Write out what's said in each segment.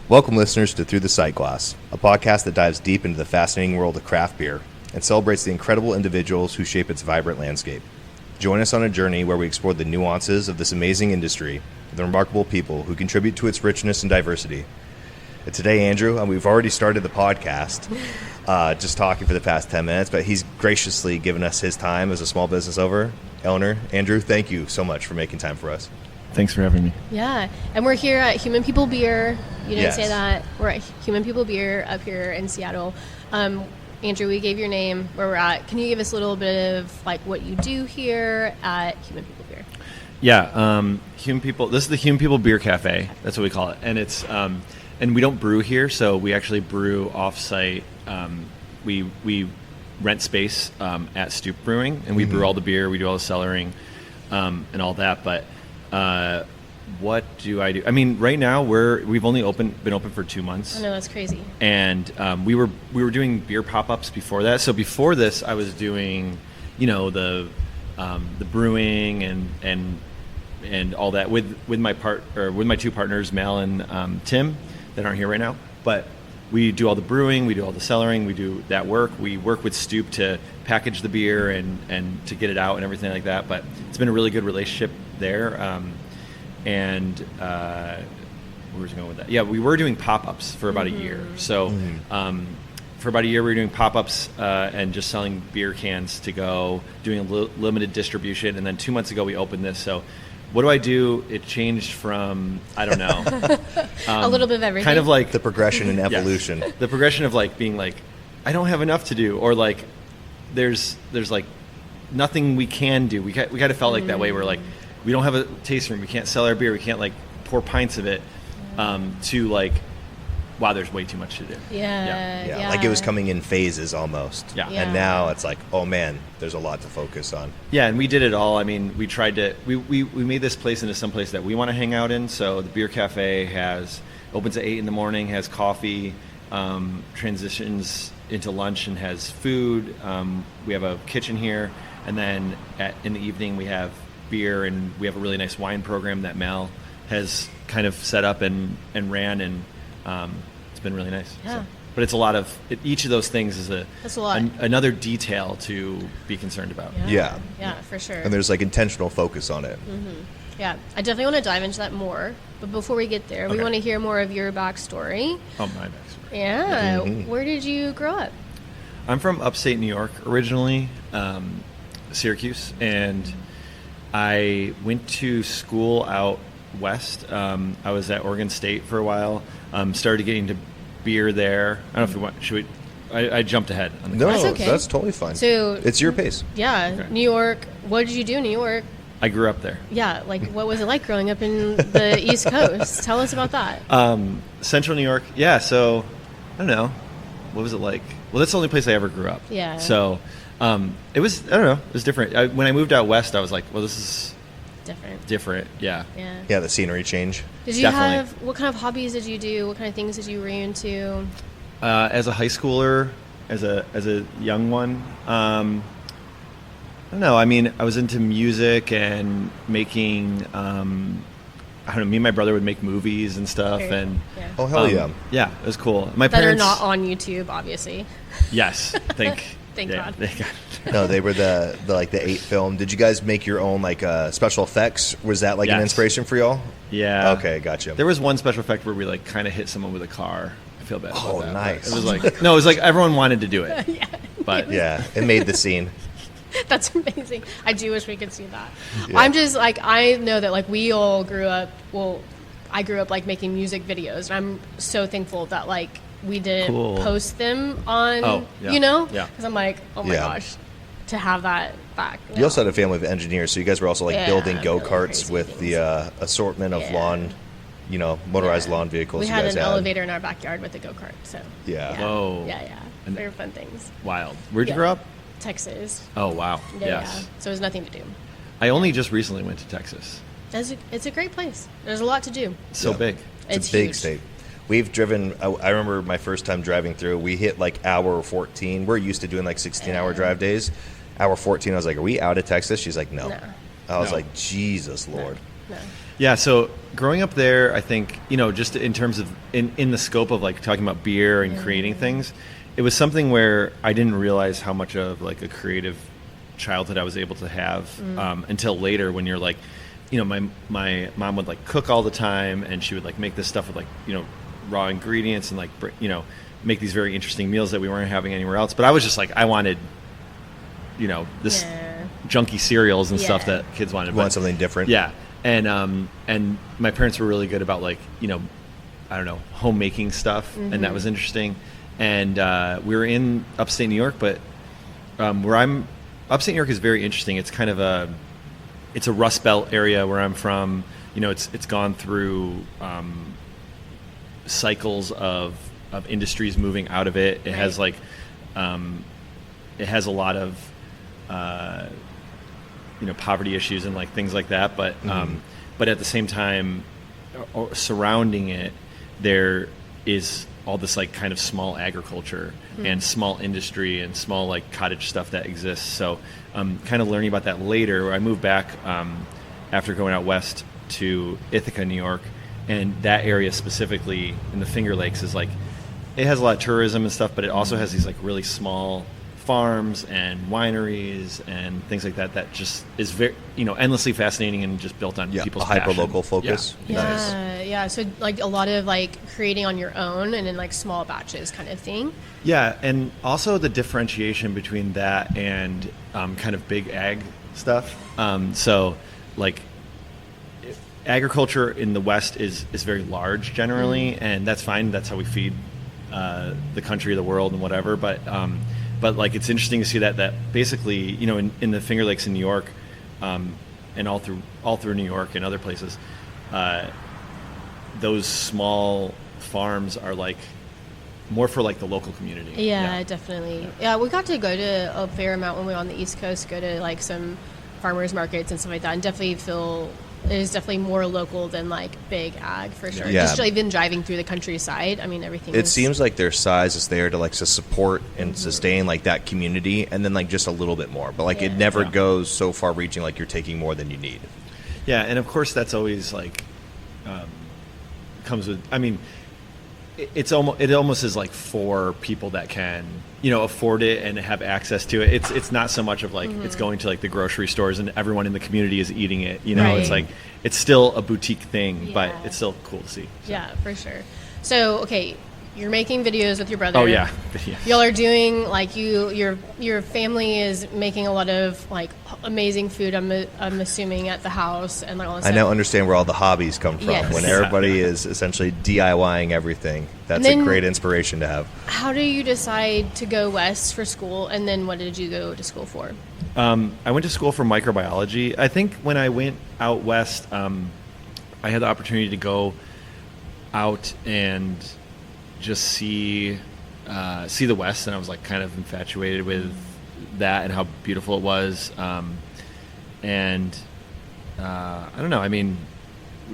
Welcome, listeners, to Thru the Sightglass, a podcast that dives deep into the fascinating world of craft beer and celebrates the incredible individuals who shape its vibrant landscape. Join us on a journey where we explore the nuances of this amazing industry and the remarkable people who contribute to its richness and diversity. And today, Andrew, and we've already started the podcast, just talking for the past 10 minutes, but he's graciously given us his time as a small business owner. Andrew, thank you so much for making time for us. Thanks for having me. Yeah, and we're here at Human People Beer. You didn't Yes. say that. We're at Human People Beer up here in Seattle. Andrew, we gave your name, where we're at. Can you give us a little bit of like what you do here at Human People Beer? Yeah, Human People. This is the Human People Beer Cafe. That's what we call it, and it's and we don't brew here, so we actually brew off-site. We rent space at Stoop Brewing, and we brew all the beer. We do all the cellaring and all that, but. What do I do? I mean, right now we've only been open for 2 months. I know, that's crazy. And we were doing beer pop-ups before that. So before this, I was doing, the brewing and all that with my two partners, Mal and Tim, that aren't here right now. But we do all the brewing, we do all the cellaring, we do that work. We work with Stoop to package the beer and to get it out and everything like that. But it's been a really good relationship there. Where was I going with that? Yeah, we were doing pop-ups for about a year. So for about a year, we were doing pop-ups and just selling beer cans to go, doing a limited distribution. And then 2 months ago, we opened this. So what do I do? It changed from, I don't know. A little bit of everything. Kind of like The progression and evolution. Yes. The progression of like being like, I don't have enough to do, or like there's like nothing we can do. We kind of felt like that way. We're like, we don't have a tasting room. We can't sell our beer. We can't like pour pints of it. To like, wow, there's way too much to do. Yeah. Like it was coming in phases almost. Yeah. And now it's like, oh man, there's a lot to focus on. Yeah, and we did it all. I mean, we tried to. We made this place into some place that we want to hang out in. So the beer cafe opens at 8 in the morning, has coffee, transitions into lunch, and has food. We have a kitchen here, and then in the evening we have beer, and we have a really nice wine program that Mal has kind of set up and ran, and it's been really nice. Yeah. So, but it's a lot of each of those things is That's a lot. another detail to be concerned about. Yeah. Yeah, for sure. And there's like intentional focus on it. Yeah, I definitely want to dive into that more. But before we get there, we Okay. want to hear more of your backstory. Oh, my backstory. Yeah. Where did you grow up? I'm from upstate New York originally, Syracuse, and I went to school out west. I was at Oregon State for a while. Started getting into beer there. I don't know if we want. Should we? I jumped ahead on the No, That's okay. that's totally fine. So It's your pace. yeah, Okay. New York. What did you do in New York? I grew up there. Yeah, like what was it like growing up in the East Coast? Tell us about that. Central New York. Yeah. So I don't know. What was it like? Well, that's the only place I ever grew up. Yeah. So it was. I don't know. It was different. When I moved out west, I was like, well, this is different. Yeah. Yeah. Yeah, the scenery change. Did you Definitely. have, what kind of hobbies did you do? What kind of things did you re into? As a high schooler, as a young one, I don't know. I mean, I was into music and making. I don't know. Me and my brother would make movies and stuff, Very and cool. Yeah. Oh, hell yeah. yeah, it was cool. My That parents are not on YouTube, obviously. Yes, Thank yeah, God. Thank God. No, they were the 8 film. Did you guys make your own like special effects? Was that like an Yes. inspiration for y'all? Yeah. Okay, gotcha. There was one special effect where we like kind of hit someone with a car. I feel bad. Oh, about that, but nice. It was like no, it was like everyone wanted to do it. Yeah. But Yeah, it made the scene. That's amazing. I do wish we could see that. Yeah. I'm just like, I know that like we all grew up, well, I grew up like making music videos, and I'm so thankful that like we didn't Cool. post them on, Oh, yeah. Yeah. Yeah. Because I'm like, oh my Yeah. gosh, to have that back. You also had a family of engineers, so you guys were also like Yeah, building really go-karts crazy with things. the assortment of Yeah. lawn, motorized lawn vehicles We you had guys an elevator in our backyard with a go-kart, so. Yeah. Whoa. Yeah. And- Very fun things. wild. Where'd you Yeah. grow up? Texas. Oh wow. Yeah. Yes. So there's nothing to do. I only just recently went to Texas. It's a great place. There's a lot to do. It's so Yeah. big. It's a big huge. state. We've driven, I remember my first time driving through, we hit like hour 14. We're used to doing like 16-hour drive days. Hour 14, I was like, are we out of Texas? She's like, no. No. I was No. like, Jesus, Lord. No. Yeah, so growing up there, I think, just in terms of in the scope of like talking about beer and creating things, it was something where I didn't realize how much of like a creative childhood I was able to have until later, when you're like, my mom would like cook all the time, and she would like make this stuff with like, raw ingredients, and like, make these very interesting meals that we weren't having anywhere else. But I was just like, I wanted, this junky cereals and stuff that kids wanted. You want something different. Yeah. And my parents were really good about like, I don't know, homemaking stuff. And that was interesting. And we were in upstate New York, but upstate New York is very interesting. It's kind of it's a Rust Belt area where I'm from. It's gone through cycles of industries moving out of it. It has like, it has a lot of, poverty issues and like things like that. But at the same time, surrounding it, there is all this like kind of small agriculture and small industry and small like cottage stuff that exists. So kind of learning about that later. I moved back after going out west to Ithaca, New York, and that area specifically in the Finger Lakes is like, it has a lot of tourism and stuff, but it also has these like really small farms and wineries and things like that just is very, endlessly fascinating and just built on people's a hyper passion. local focus. Yeah. So like a lot of like creating on your own and in like small batches kind of thing. Yeah, and also the differentiation between that and kind of big ag stuff. So like agriculture in the West is very large generally, and that's fine. That's how we feed the country, the world, and whatever. But like it's interesting to see that basically, in the Finger Lakes in New York, and all through New York and other places, those small farms are like more for like the local community. Yeah, definitely. Yeah, we got to go to a fair amount when we were on the East Coast, go to like some farmers markets and stuff like that, and definitely feel it is definitely more local than like big ag for sure. Yeah. Just even driving through the countryside, I mean, everything. It seems like their size is there to like to support and sustain like that community, and then like just a little bit more. But like it never goes so far reaching like you're taking more than you need. Yeah, and of course that's always like comes with. I mean, it almost is like for people that can afford it and have access to it. It's not so much of like it's going to like the grocery stores and everyone in the community is eating it. Right. It's like it's still a boutique thing, but it's still cool to see. So. Yeah, for sure. So okay, you're making videos with your brother. Oh yeah, videos. Y'all are doing like your family is making a lot of like amazing food. I'm assuming at the house and like all this I stuff. now understand where all the hobbies come from. Yes. When everybody is essentially DIYing everything. That's a great inspiration to have. How do you decide to go west for school, and then what did you go to school for? I went to school for microbiology. I think when I went out west, I had the opportunity to go out and just see the West, and I was like kind of infatuated with that and how beautiful it was. And I don't know. I mean,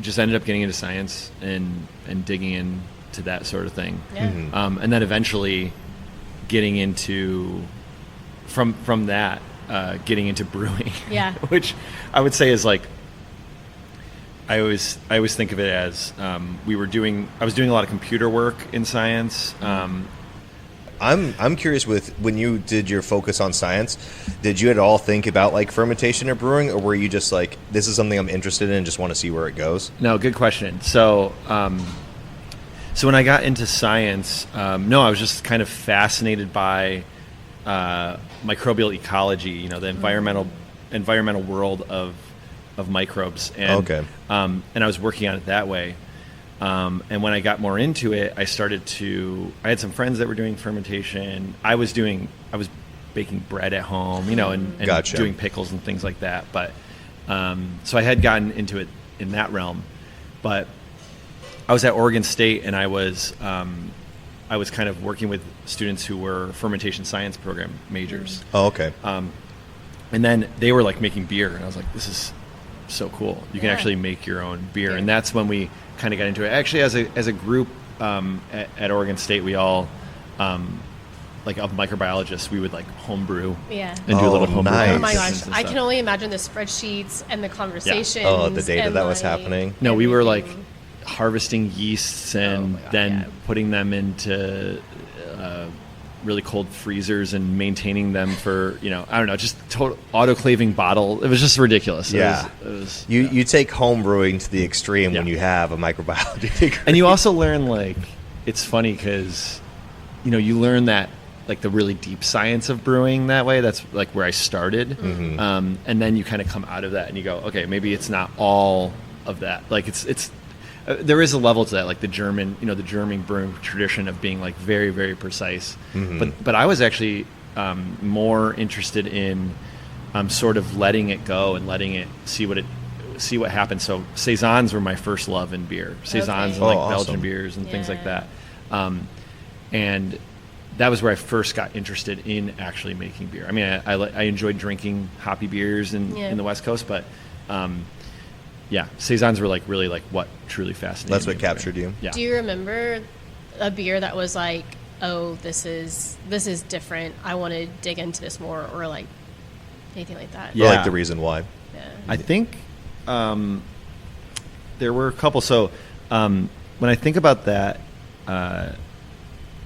just ended up getting into science and digging into that sort of thing. Yeah. And then eventually getting into from that getting into brewing. Yeah. Which I would say is like. I always think of it as I was doing a lot of computer work in science. I'm curious with when you did your focus on science, did you at all think about like fermentation or brewing, or were you just like, this is something I'm interested in and just want to see where it goes? No, good question. So when I got into science, no, I was just kind of fascinated by microbial ecology, the environmental world of microbes, and and I was working on it that way. And when I got more into it, I had some friends that were doing fermentation. I was baking bread at home, and Gotcha. doing pickles and things like that. But so I had gotten into it in that realm. But I was at Oregon State, and I was kind of working with students who were fermentation science program majors. Oh, okay. And then they were like making beer, and I was like, this is so cool. You can actually make your own beer. And that's when we kind of got into it. Actually, as a group at Oregon State, we all like of microbiologists, we would like homebrew Yeah. and do a little Oh, homebrew. nice. Oh my gosh, competitions and I stuff. can only imagine the spreadsheets and the conversations. Oh, the data and, that was like, happening. No, we were like everything. harvesting yeasts and my God, then yeah. putting them into really cold freezers and maintaining them for, I don't know, just total autoclaving bottle. It was just ridiculous. Yeah. It was You take home brewing to the extreme when Yeah. you have a microbiology degree. and you also learn, like, it's funny because, you learn that, like, the really deep science of brewing that way. That's like where I started. Mm-hmm. And then you kind of come out of that and you go, okay, maybe it's not all of that. Like it's there is a level to that, like the German brewing tradition of being like very, very precise. Mm-hmm. But I was actually more interested in sort of letting it go and letting it see what happens. So saisons were my first love in beer. Saisons and like Oh, awesome. Belgian beers and things like Yeah. that. And that was where I first got interested in actually making beer. I mean, I enjoyed drinking hoppy beers in the West Coast, but saisons were like really like what truly fascinated That's me what about captured beer. you? Yeah. Do you remember a beer that was like, oh, this is different. I want to dig into this more, or like anything like that? Or like Yeah. the reason why. Yeah. I think there were a couple. So when I think about that, I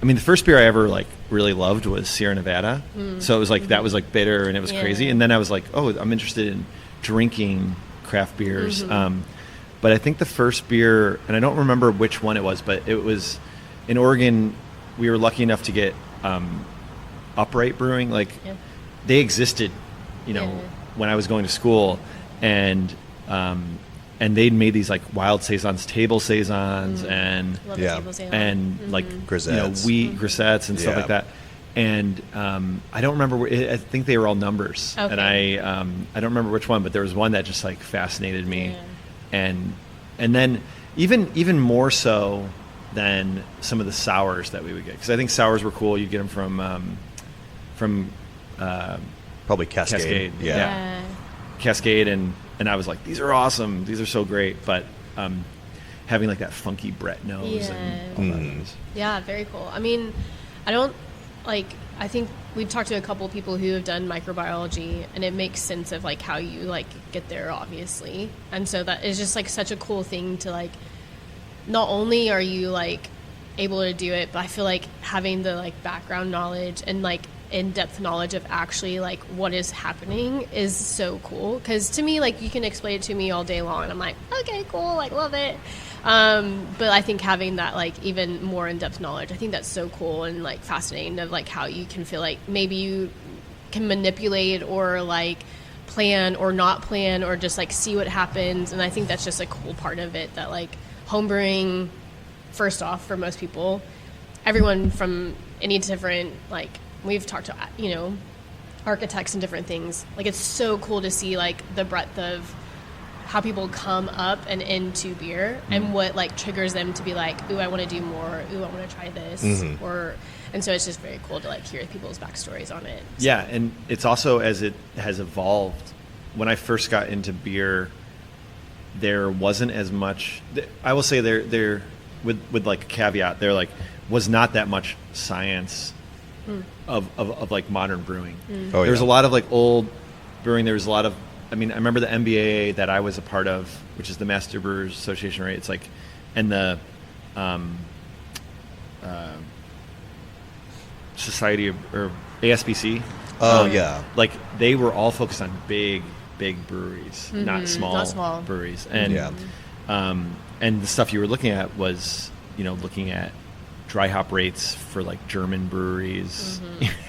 mean, the first beer I ever like really loved was Sierra Nevada. So it was like that was like bitter and it was Yeah. crazy. And then I was like, oh, I'm interested in drinking craft beers. But I think the first beer, and I don't remember which one it was, but it was in Oregon. We were lucky enough to get Upright Brewing. Like Yeah. they existed, Yeah. when I was going to school, and they'd made these like wild saisons, table saisons, and Love Yeah. the tables, yeah. and like Grisettes. wheat grisettes and stuff Yeah. like that. And I don't remember. I think they were all numbers, Okay. and I don't remember which one, but there was one that just like fascinated me, Yeah. and then even more so than some of the sours that we would get, because I think sours were cool. You'd get them from Probably Cascade. Cascade. Yeah. Yeah. Cascade, and I was like, these are awesome, these are so great, but having like that funky Brett nose and all that was, Yeah, very cool. I mean, I think we've talked to a couple people who have done microbiology, and it makes sense of like how you like get there, obviously. And so that is just like such a cool thing to like, not only are you like able to do it, but I feel like having the like background knowledge and like in-depth knowledge of actually like what is happening is so cool. Because to me, like, you can explain it to me all day long and I'm like, okay, cool, like, love it. But I think having that like even more in-depth knowledge, I think that's so cool and like fascinating of like how you can feel like maybe you can manipulate or like plan or not plan or just like see what happens. And I think that's just a cool part of it, that like homebrewing, first off, for most people, everyone from any different, like, we've talked to, architects and different things. Like, it's so cool to see like the breadth of how people come up and into beer and what like triggers them to be like, ooh, I want to do more. Ooh, I want to try this. And so it's just very cool to like hear people's backstories on it. Yeah, and it's also, as it has evolved, when I first got into beer, there wasn't as much, I will say there with like a caveat, there like was not that much science of like modern brewing. Oh, There was yeah. a lot of like old brewing. There was a lot of, I mean, I remember the MBA that I was a part of, which is the Master Brewers Association, right? It's like, and the Society of, or ASBC. Oh, yeah. Like, they were all focused on big breweries, not small small. breweries. And Yeah. And the stuff you were looking at was, looking at dry hop rates for like German breweries.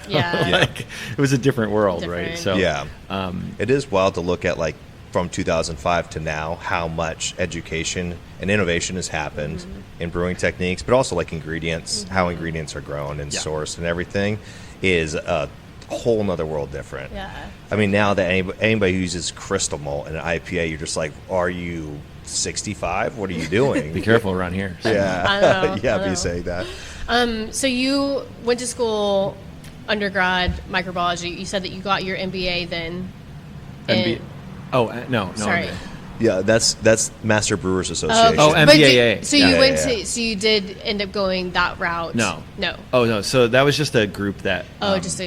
Yeah. Like, it was a different world, right? Different. So Yeah. It is wild to look at, like, from 2005 to now, how much education and innovation has happened in brewing techniques, but also like ingredients, how ingredients are grown and Yeah. sourced and everything is a whole nother world different. Yeah. I mean, now that anybody who uses crystal malt and an IPA, you're just like, are you 65? What are you doing? be careful around here. Yeah. I know, yeah, I know. be saying that. So you went to school, undergrad, microbiology. You said that you got your MBA then. MBA. in- Oh, no. Sorry. Yeah, that's Master Brewers Association. Oh, But MBAA. so you Yeah, went yeah, yeah. to, so you did end up going that route? No. No. Oh no, so that was just a group that. Okay. I was Yeah,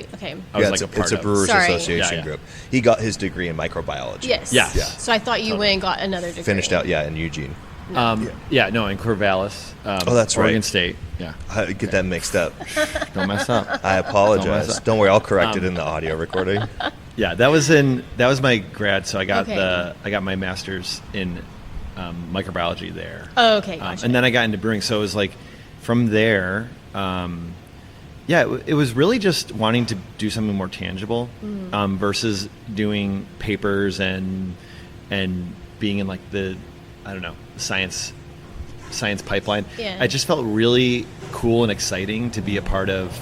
like it's a part it's a of. Brewers Sorry. Association Yeah. group. He got his degree in microbiology. Yes. Yeah. So I thought you went and got another degree. Finished out, in Eugene. In Corvallis. Oh, that's right. Oregon State. Yeah. I get that mixed up. Don't mess up. I apologize. Don't mess up. Don't worry, I'll correct it in the audio recording. Yeah, that was my grad. So I got Okay. I got my master's in microbiology there. Oh, okay. Gotcha. And then I got into brewing. So it was like from there. It was really just wanting to do something more tangible versus doing papers and being in like the science pipeline. Yeah. I just felt really cool and exciting to be a part of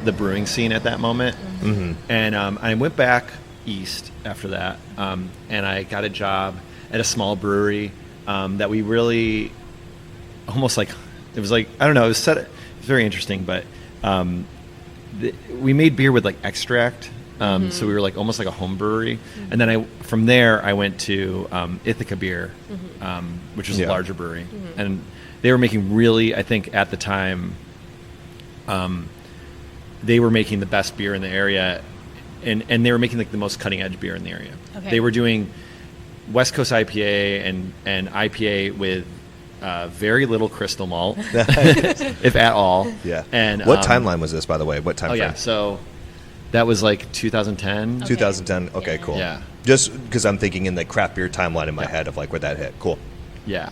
the brewing scene at that moment. Mm-hmm. And I went back east after that, and I got a job at a small brewery that we really almost like it was like I don't know, it was very interesting, but we made beer with like extract. So we were like almost like a home brewery, and then from there I went to Ithaca Beer, which was a larger brewery, and they were making really, I think at the time, they were making the best beer in the area, and they were making like the most cutting edge beer in the area. Okay. They were doing West Coast IPA and IPA with very little crystal malt, if at all. Yeah. And what timeline was this, by the way? What time Oh frame? yeah, so that was like 2010. 2010. Okay, Yeah. cool. Yeah. Just because I'm thinking in the craft beer timeline in my head of like where that hit. Cool. Yeah.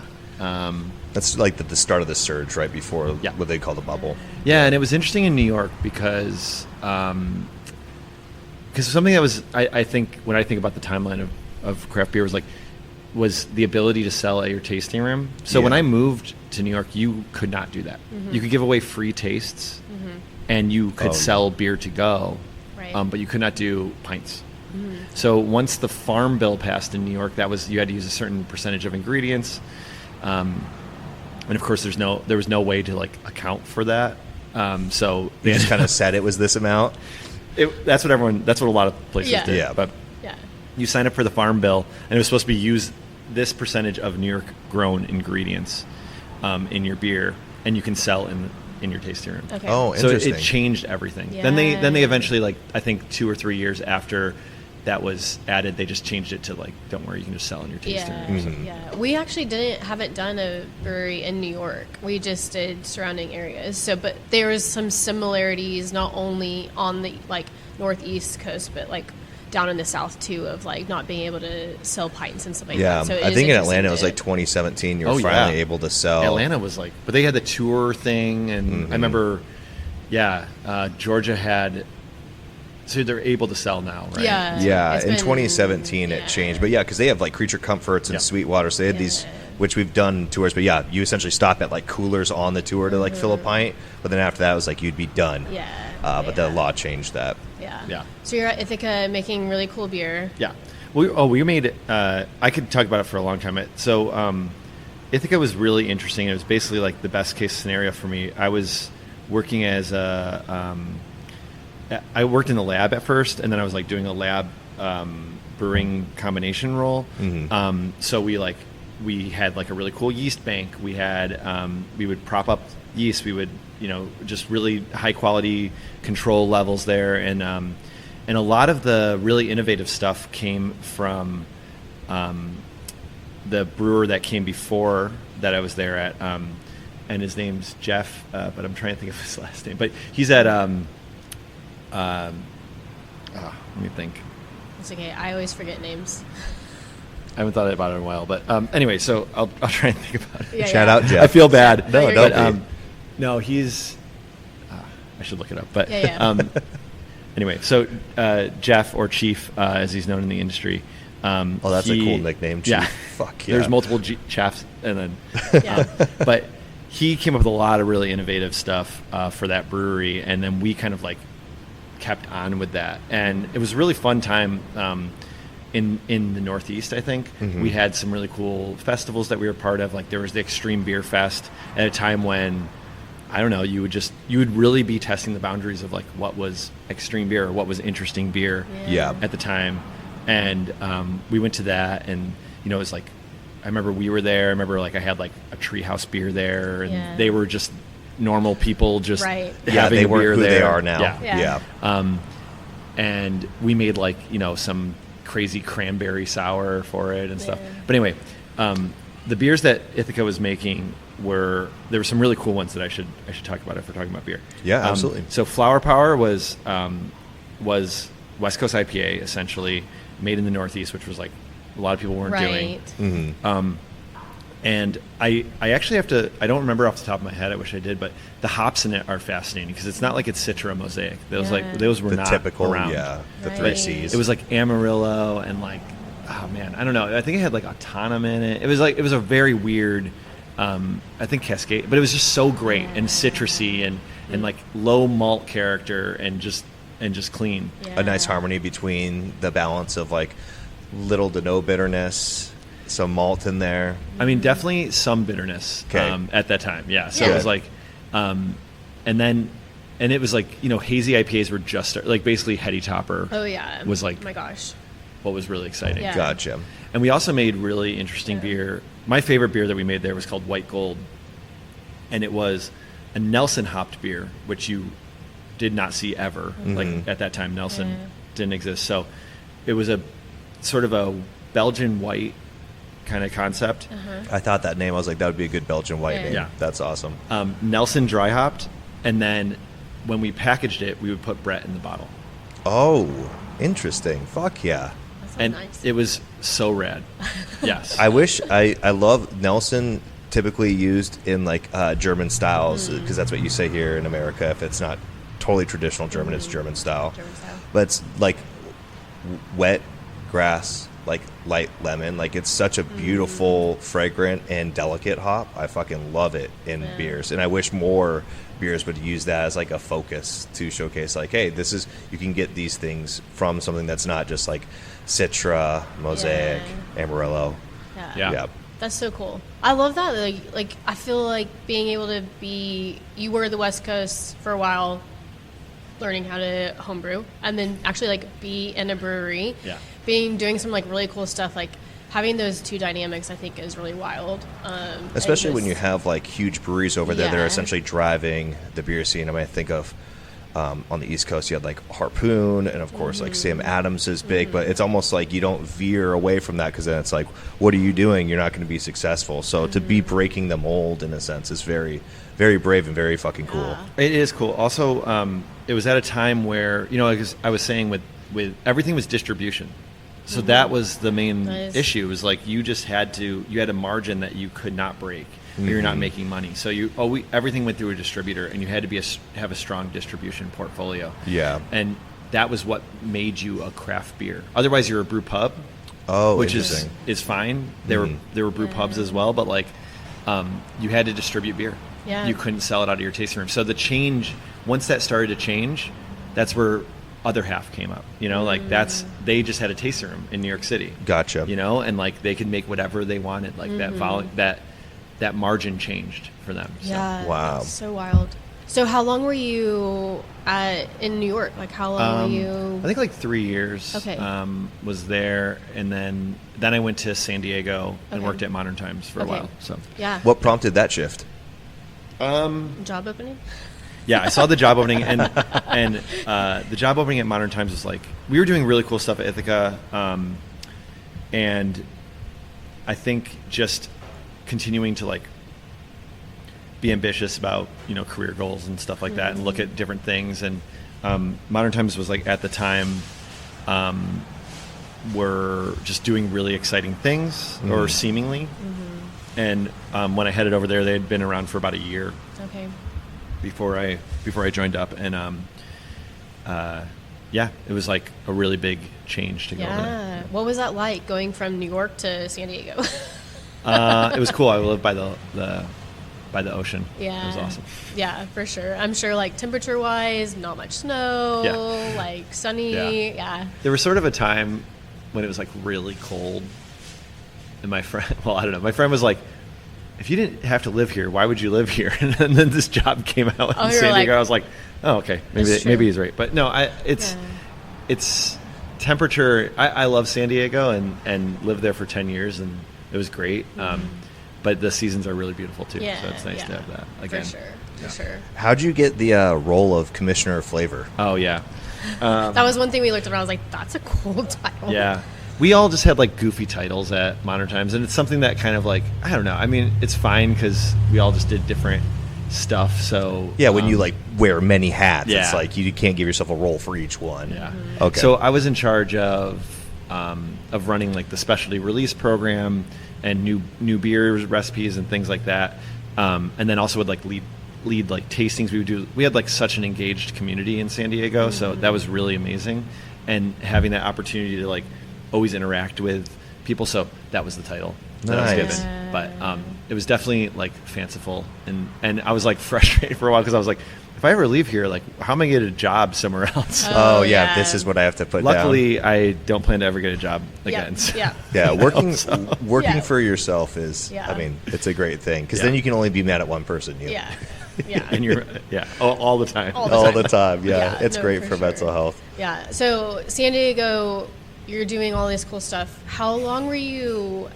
That's like the start of the surge, right before what they call the bubble. Yeah, and it was interesting in New York because something that was I think when I think about the timeline of craft beer was the ability to sell at your tasting room. So when I moved to New York, you could not do that. You could give away free tastes, and you could sell beer to go, Right. but you could not do pints. So once the Farm Bill passed in New York, you had to use a certain percentage of ingredients, and of course there was no way to like account for that. So They just kind of said it was this amount. that's what a lot of places did. Yeah. But Yeah. you sign up for the Farm Bill, and it was supposed to be use this percentage of New York grown ingredients in your beer, and you can sell in your tasting room. Okay. Oh, So interesting. it changed everything. Yeah. Then they eventually, like I think 2 or 3 years after that was added, they just changed it to like, don't worry, you can just sell in your tasting Yeah, room. Mm-hmm. yeah. We actually haven't done a brewery in New York. We just did surrounding areas. So, but there was some similarities not only on the like northeast coast, but like down in the south too, of like not being able to sell pints and stuff like Yeah, that. So it I is think in interesting Atlanta it was to- like 2017. You were Oh, yeah. finally able to sell. Atlanta was like, but they had the tour thing, and I remember, Georgia had, so they're able to sell now, right? Yeah. Yeah, It's in been- 2017 yeah. it changed, but because they have like Creature Comforts and Yeah. Sweetwater, so they had these, Yeah. which we've done tours. But yeah, you essentially stop at like coolers on the tour to like fill a pint, but then after that it was like you'd be done. Yeah. But the law changed that. Yeah. Yeah. So you're at Ithaca making really cool beer. Yeah. We made, I could talk about it for a long time. So Ithaca was really interesting. It was basically like the best case scenario for me. I was working as I worked in the lab at first, and then I was like doing a lab brewing combination role. So we had like a really cool yeast bank. We had we would prop up yeast. We would just really high quality control levels there, and a lot of the really innovative stuff came from the brewer that came before that I was there at, and his name's Jeff, but I'm trying to think of his last name. But he's at let me think. It's okay. I always forget names. I haven't thought about it in a while, but anyway, so I'll try and think about it. Yeah, Shout yeah. out Jeff. I feel bad. No, you're don't good. be. No, he's. I should look it up, but Yeah. anyway, so Jeff, or Chief, as he's known in the industry. Oh, that's a cool nickname, Chief. Yeah, Fuck yeah. There's multiple Chefs, and then, Yeah. but he came up with a lot of really innovative stuff for that brewery, and then we kind of like kept on with that, and it was a really fun time. In the Northeast, I think we had some really cool festivals that we were part of. Like there was the Extreme Beer Fest at a time when, I don't know, you would really be testing the boundaries of like what was extreme beer or what was interesting beer Yeah. at the time. And we went to that, and it was like I remember we were there. I remember like I had like a Treehouse beer there, and Yeah. they were just normal people just Right. having they a were beer who there. they are now. Yeah. And we made like some crazy cranberry sour for it and stuff. Yeah. But anyway, the beers that Ithaca was making there were some really cool ones that I should talk about if we're talking about beer. Yeah, absolutely. So Flower Power was West Coast IPA, essentially made in the Northeast, which was like a lot of people weren't doing. Right. And I actually have to, I don't remember off the top of my head, I wish I did, but the hops in it are fascinating because it's not like it's Citra Mosaic. Those Yeah. those were The not typical, around. the Right. 3 C's. It was like Amarillo and like, oh man, I don't know. I think it had like Autumn in it. It was a very weird, I think Cascade, but it was just so great and citrusy and like low malt character and just clean. Yeah. a nice harmony between the balance of like little to no bitterness, some malt in there. I mean, definitely some bitterness 'Kay. at that time. Yeah. So Yeah. it was like, and it was like, hazy IPAs were just like basically Heady Topper Oh yeah. was like Oh my gosh. what was really exciting. Yeah. Gotcha. And we also made really interesting Yeah. beer. My favorite beer that we made there was called White Gold. And it was a Nelson hopped beer, which you did not see ever. Like at that time, Nelson Yeah. didn't exist. So it was a sort of a Belgian white kind of concept. I thought that name, I was like, that would be a good Belgian white Yeah. name. Yeah. That's awesome. Nelson dry hopped. And then when we packaged it, we would put Brett in the bottle. Oh, interesting. Fuck yeah. That sounds And nice. it was so rad. Yes. I wish I love Nelson, typically used in like German styles because that's what you say here in America. If it's not totally traditional German, it's German style. German style. But it's like wet grass, like light lemon. Like it's such a beautiful, fragrant, and delicate hop. I fucking love it in Yeah. beers, and I wish more beers would use that as like a focus to showcase like, hey, this is, you can get these things from something that's not just like Citra, Mosaic, Amarillo. Yeah. Yeah. That's so cool. I love that. Like I feel like being able to you were the West Coast for a while, learning how to homebrew, and then actually like be in a brewery. Yeah. Doing some like really cool stuff. Like having those two dynamics, I think, is really wild. Especially and when you just- have like huge breweries over there that are Yeah. essentially driving the beer scene. I mean, I think of on the East Coast, you had like Harpoon, and of course, like Sam Adams is big, but it's almost like you don't veer away from that because then it's like, what are you doing? You're not going to be successful. So to be breaking the mold in a sense is very, very brave and very fucking cool. Yeah. It is cool. Also, it was at a time where, I was saying with everything was distribution. So that was the main Nice. issue. Was like you just had a margin that you could not break. Or you're not making money. So everything went through a distributor, and you had to have a strong distribution portfolio. Yeah. And that was what made you a craft beer. Otherwise, you're a brew pub. Oh, which interesting. is fine. There were brew pubs as well, but like you had to distribute beer. Yeah. You couldn't sell it out of your tasting room. So the change, once that started to change, that's where other half came up. Like they just had a tasting room in New York City. Gotcha. And like they could make whatever they wanted. Like that margin changed for them. So. Yeah. Wow. That's so wild. So how long were you in New York? Like how long were you? I think like 3 years. Okay. Was there, and then I went to San Diego and Okay. worked at Modern Times for a Okay. while. So Yeah. What prompted that shift? Job opening? yeah, I saw the job opening, and the job opening at Modern Times was like we were doing really cool stuff at Ithaca, and I think just continuing to like be ambitious about career goals and stuff like that, and look at different things. And Modern Times was like at the time were just doing really exciting things, or seemingly. And when I headed over there, they had been around for about a year Okay. before I joined up, and it was like a really big change to go over there. Yeah. What was that like going from New York to San Diego? It was cool. I lived by the ocean. Yeah. It was awesome. Yeah, for sure. I'm sure like temperature wise, not much snow, Yeah. like sunny. Yeah. There was sort of a time when it was like really cold, and my friend, well, I don't know, my friend was like, if you didn't have to live here, why would you live here? And then this job came out in you're San Diego. like, I was like, oh, okay, That's true. maybe he's right. But no, it's temperature. I love San Diego and lived there for 10 years, and it was great. But the seasons are really beautiful too. Yeah, So it's nice to have that again. For sure. How'd you get the role of Commissioner of Flavor? Oh yeah. That was one thing we looked at. I was like, that's a cool title. Yeah. We all just had like goofy titles at Modern Times, and it's something that kind of like, I don't know. I mean, it's fine because we all just did different stuff. So Yeah, when you like wear many hats, yeah. it's like you can't give yourself a role for each one. Yeah. Okay. So I was in charge of running like the specialty release program and new beer recipes and things like that, and then also would like lead like tastings. We had like such an engaged community in San Diego, so that was really amazing, and having that opportunity to like always interact with people. So that was the title that I was given. But it was definitely like fanciful, and I was like frustrated for a while because I was like, if I ever leave here, like how am I going to get a job somewhere else? Oh yeah, this is what I have to put Luckily, down. I don't plan to ever get a job again. So. Yeah, working Yeah. for yourself is, Yeah. I mean, it's a great thing because then you can only be mad at one person. Yeah. And you're all the time. All the time. Yeah, Yeah, it's no, great for for mental sure. health. Yeah. So San Diego, you're doing all this cool stuff. How long were you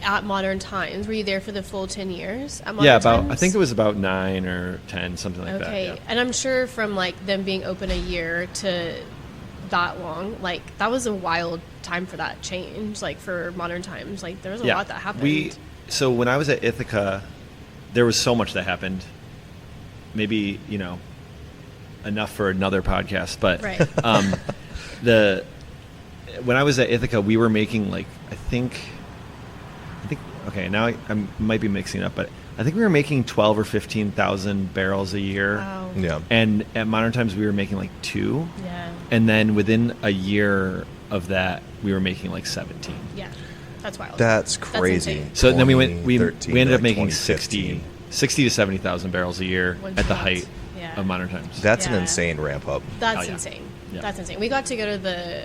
at Modern Times? Were you there for the full 10 years at Modern Times? I think it was about 9 or 10, something like that. Okay. Yeah. And I'm sure from like them being open a year to that long, like that was a wild time for that change, like for Modern Times. Like there was a lot that happened. So when I was at Ithaca, there was so much that happened. Maybe, enough for another podcast, but Right. when I was at Ithaca, we were making like I think okay, now I might be mixing it up, but I think we were making 12 or 15,000 barrels a year. Wow. Yeah. And at Modern Times we were making like 2. Yeah. And then within a year of that we were making like 17. Yeah. That's wild. That's crazy. insane. So then we ended up 2013, making like 60 to 70,000 barrels a year One at the shot. height Yeah. of Modern Times. That's an Yeah. insane ramp up. That's Oh, yeah. insane. Yeah. That's insane. We got to go to the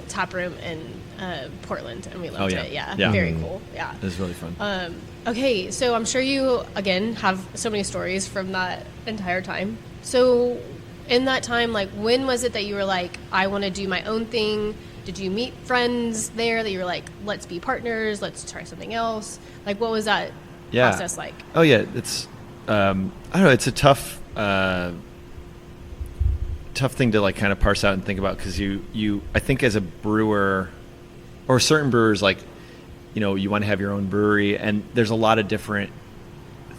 tap room in Portland, and we loved yeah. it. Yeah. Yeah. Very cool. Yeah. It was really fun. Okay, so I'm sure you, again, have so many stories from that entire time. So in that time, like, when was it that you were like, I want to do my own thing? Did you meet friends there that you were like, let's be partners, let's try something else? Like, what was that process like? Oh yeah, it's I don't know. It's a tough thing to like kind of parse out and think about because you I think as a brewer or certain brewers like you want to have your own brewery and there's a lot of different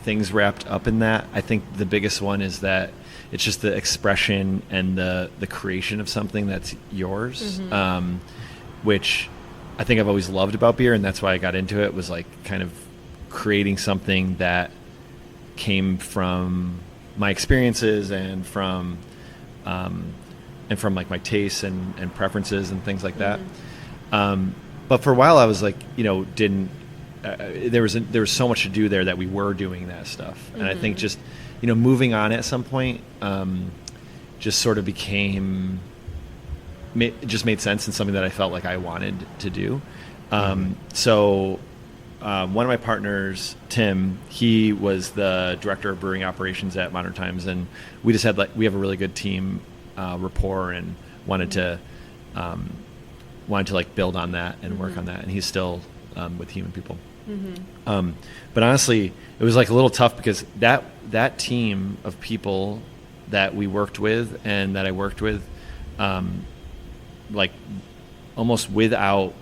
things wrapped up in that. I think the biggest one is that it's just the expression and the creation of something that's yours, which I think I've always loved about beer, and that's why I got into it, was like kind of creating something that came from my experiences and from like my tastes and preferences and things like that. But for a while I was like, there was so much to do there that we were doing that stuff. And I think just, moving on at some point, just sort of just made sense and something that I felt like I wanted to do. So one of my partners, Tim, he was the director of brewing operations at Modern Times, and we just had we have a really good team rapport, and wanted to like build on that and work on that. And he's still with Human People. But honestly, it was like a little tough because that team of people that we worked with and that I worked with, like almost without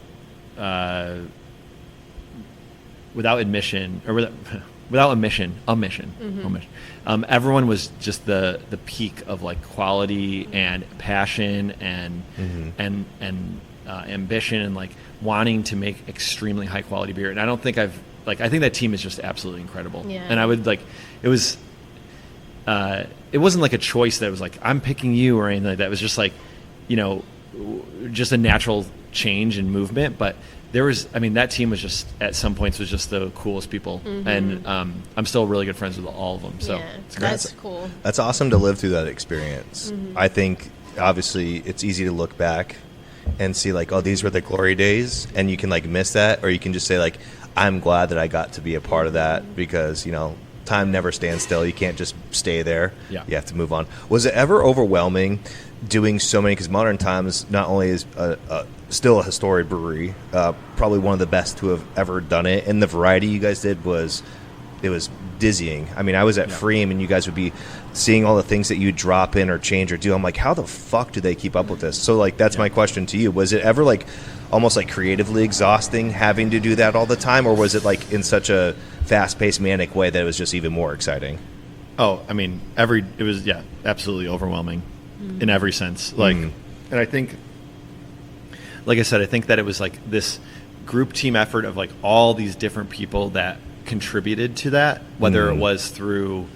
admission or without omission, everyone was just the peak of like quality and passion and ambition and like wanting to make extremely high quality beer. And I don't think I think that team is just absolutely incredible. Yeah. And I would like, it wasn't like a choice that was like, I'm picking you or anything like that. It was just like, just a natural change and movement. But that team was just, at some points, was just the coolest people. And I'm still really good friends with all of them. So yeah, it's great. that's cool. That's awesome to live through that experience. I think, obviously, it's easy to look back and see, like, oh, these were the glory days, and you can, like, miss that, or you can just say, like, I'm glad that I got to be a part of that because, time never stands still. You can't just stay there. Yeah. You have to move on. Was it ever overwhelming doing so many, because Modern Times not only is still a historic brewery, probably one of the best to have ever done it, and the variety you guys did was dizzying. I mean, I was at Freem, and you guys would be seeing all the things that you drop in or change or do. I'm like, how the fuck do they keep up with this? So like, that's my question to you. Was it ever like almost like creatively exhausting having to do that all the time, or was it like in such a fast-paced, manic way that it was just even more exciting? Oh, I mean, it was absolutely overwhelming in every sense. Like, and I think, like I said, I think that it was like this group team effort of like all these different people that contributed to that, whether it was through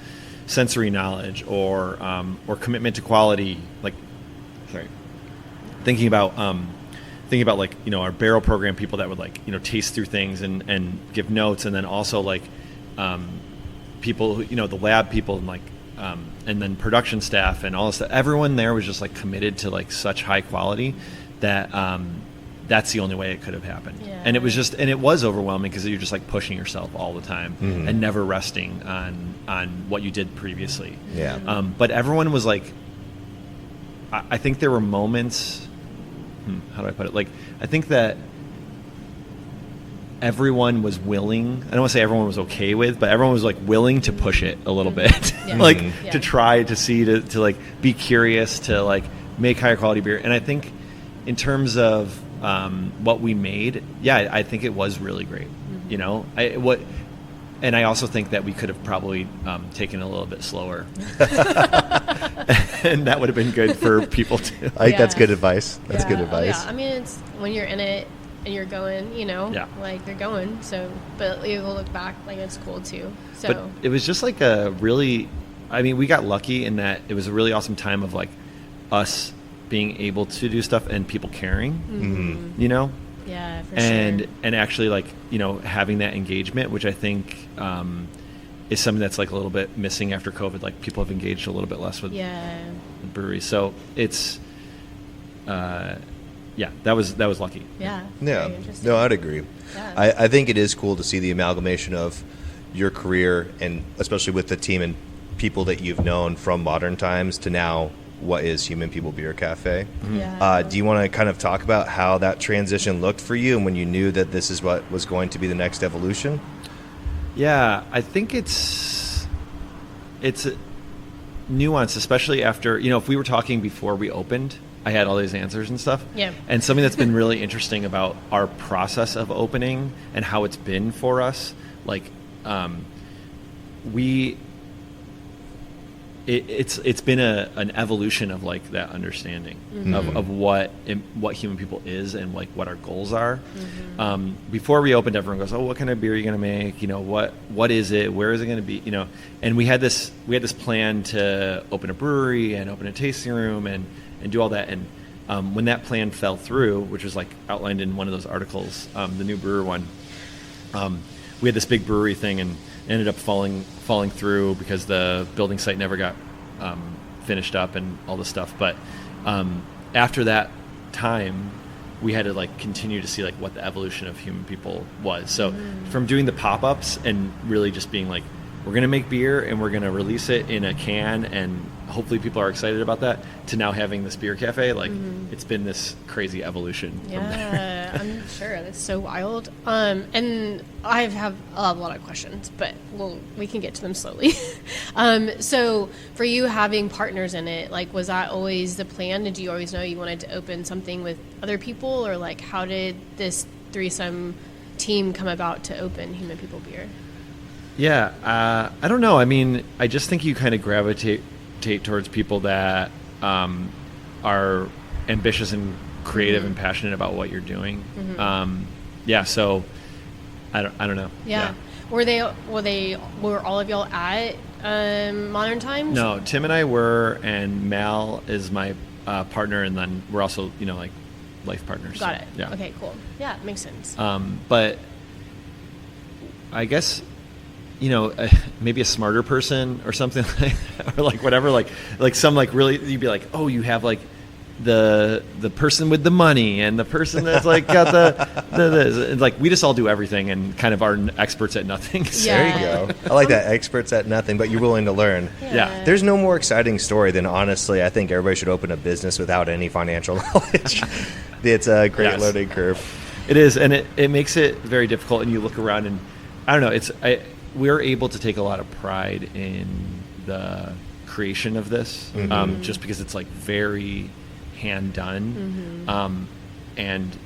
sensory knowledge or commitment to quality. Like, thinking about like, you know, our barrel program people that would like, you know, taste through things and give notes, and then also like people who, you know, the lab people and like and then production staff and all this stuff. Everyone there was just like committed to like such high quality that that's the only way it could have happened. Yeah. And it was overwhelming because you're just like pushing yourself all the time and never resting on what you did previously. Yeah. But everyone was like, I think there were moments, how do I put it? Like, I think that everyone was willing, I don't want to say everyone was okay with, but everyone was like willing to push it a little bit. Yeah. Like to try to see, to like be curious, to like make higher quality beer. And I think in terms of what we made, I think it was really great. You know, and I also think that we could have probably taken it a little bit slower, and that would have been good for people too. I think that's good advice. That's good advice. I mean, it's when you're in it and you're going, you know, like you're going. So, but you will look back, like it's cool too. So, but it was just like we got lucky in that it was a really awesome time of like us being able to do stuff and people caring, you know? Yeah, for sure. And actually like, you know, having that engagement, which I think is something that's like a little bit missing after COVID. Like people have engaged a little bit less with breweries. So it's, that was lucky. Yeah. Yeah. No, I'd agree. Yeah. I think it is cool to see the amalgamation of your career, and especially with the team and people that you've known from Modern Times to now what is Human People Beer Cafe. Yeah. Do you want to kind of talk about how that transition looked for you and when you knew that this is what was going to be the next evolution? Yeah, I think it's a nuance, especially after, you know, if we were talking before we opened, I had all these answers and stuff. Yeah. And something that's been really interesting about our process of opening and how it's been for us, like it's been an evolution of like that understanding of what Human People is and like what our goals are. Before we opened, everyone goes, "Oh, what kind of beer are you going to make? You know, what is it? Where is it going to be? You know?" And we had this plan to open a brewery and open a tasting room and do all that. And when that plan fell through, which was like outlined in one of those articles, the New Brewer one, we had this big brewery thing and ended up falling through because the building site never got finished up and all this stuff. But after that time, we had to like continue to see like what the evolution of Human People was. So from doing the pop-ups and really just being like, we're going to make beer and we're going to release it in a can and hopefully people are excited about that, to now having this beer cafe, like it's been this crazy evolution. Yeah, I'm sure. That's so wild. And I have a lot of questions, but we can get to them slowly. So for you having partners in it, like, was that always the plan? Did you always know you wanted to open something with other people, or like how did this threesome team come about to open Human People Beer? Yeah, I don't know. I mean, I just think you kind of gravitate towards people that are ambitious and creative and passionate about what you're doing. So I don't know. Yeah. Were all of y'all at Modern Times? No, Tim and I were, and Mal is my partner, and then we're also, you know, like life partners. Got it. Yeah. Okay, cool. Yeah, makes sense. But I guess, you know, maybe a smarter person or something, or like whatever, like some like really, you'd be like, oh, you have like the person with the money and the person that's like got the like we just all do everything and kind of are experts at nothing. So. Yeah. There you go. I like that. Experts at nothing, but you're willing to learn. Yeah. There's no more exciting story than, honestly, I think everybody should open a business without any financial knowledge. It's a great learning curve. It is, and it makes it very difficult. And you look around, and I don't know. We're able to take a lot of pride in the creation of this, just because it's like very hand done, and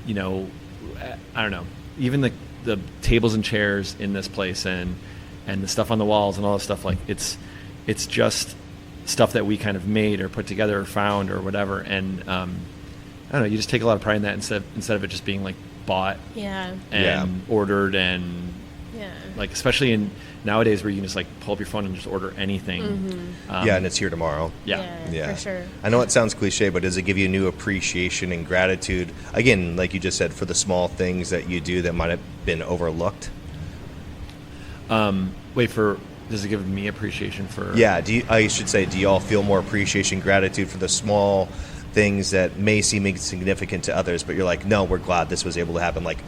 you know, I don't know. Even the tables and chairs in this place, and the stuff on the walls, and all this stuff, like it's just stuff that we kind of made or put together or found or whatever, and I don't know. You just take a lot of pride in that instead of it just being like bought and ordered and like, especially in nowadays where you can just like pull up your phone and just order anything. And it's here tomorrow. Yeah, for sure. I know it sounds cliche, but does it give you a new appreciation and gratitude, again, like you just said, for the small things that you do that might have been overlooked? Does it give me appreciation for? Yeah, do you all feel more appreciation, gratitude for the small things that may seem insignificant to others, but you're like, no, we're glad this was able to happen, like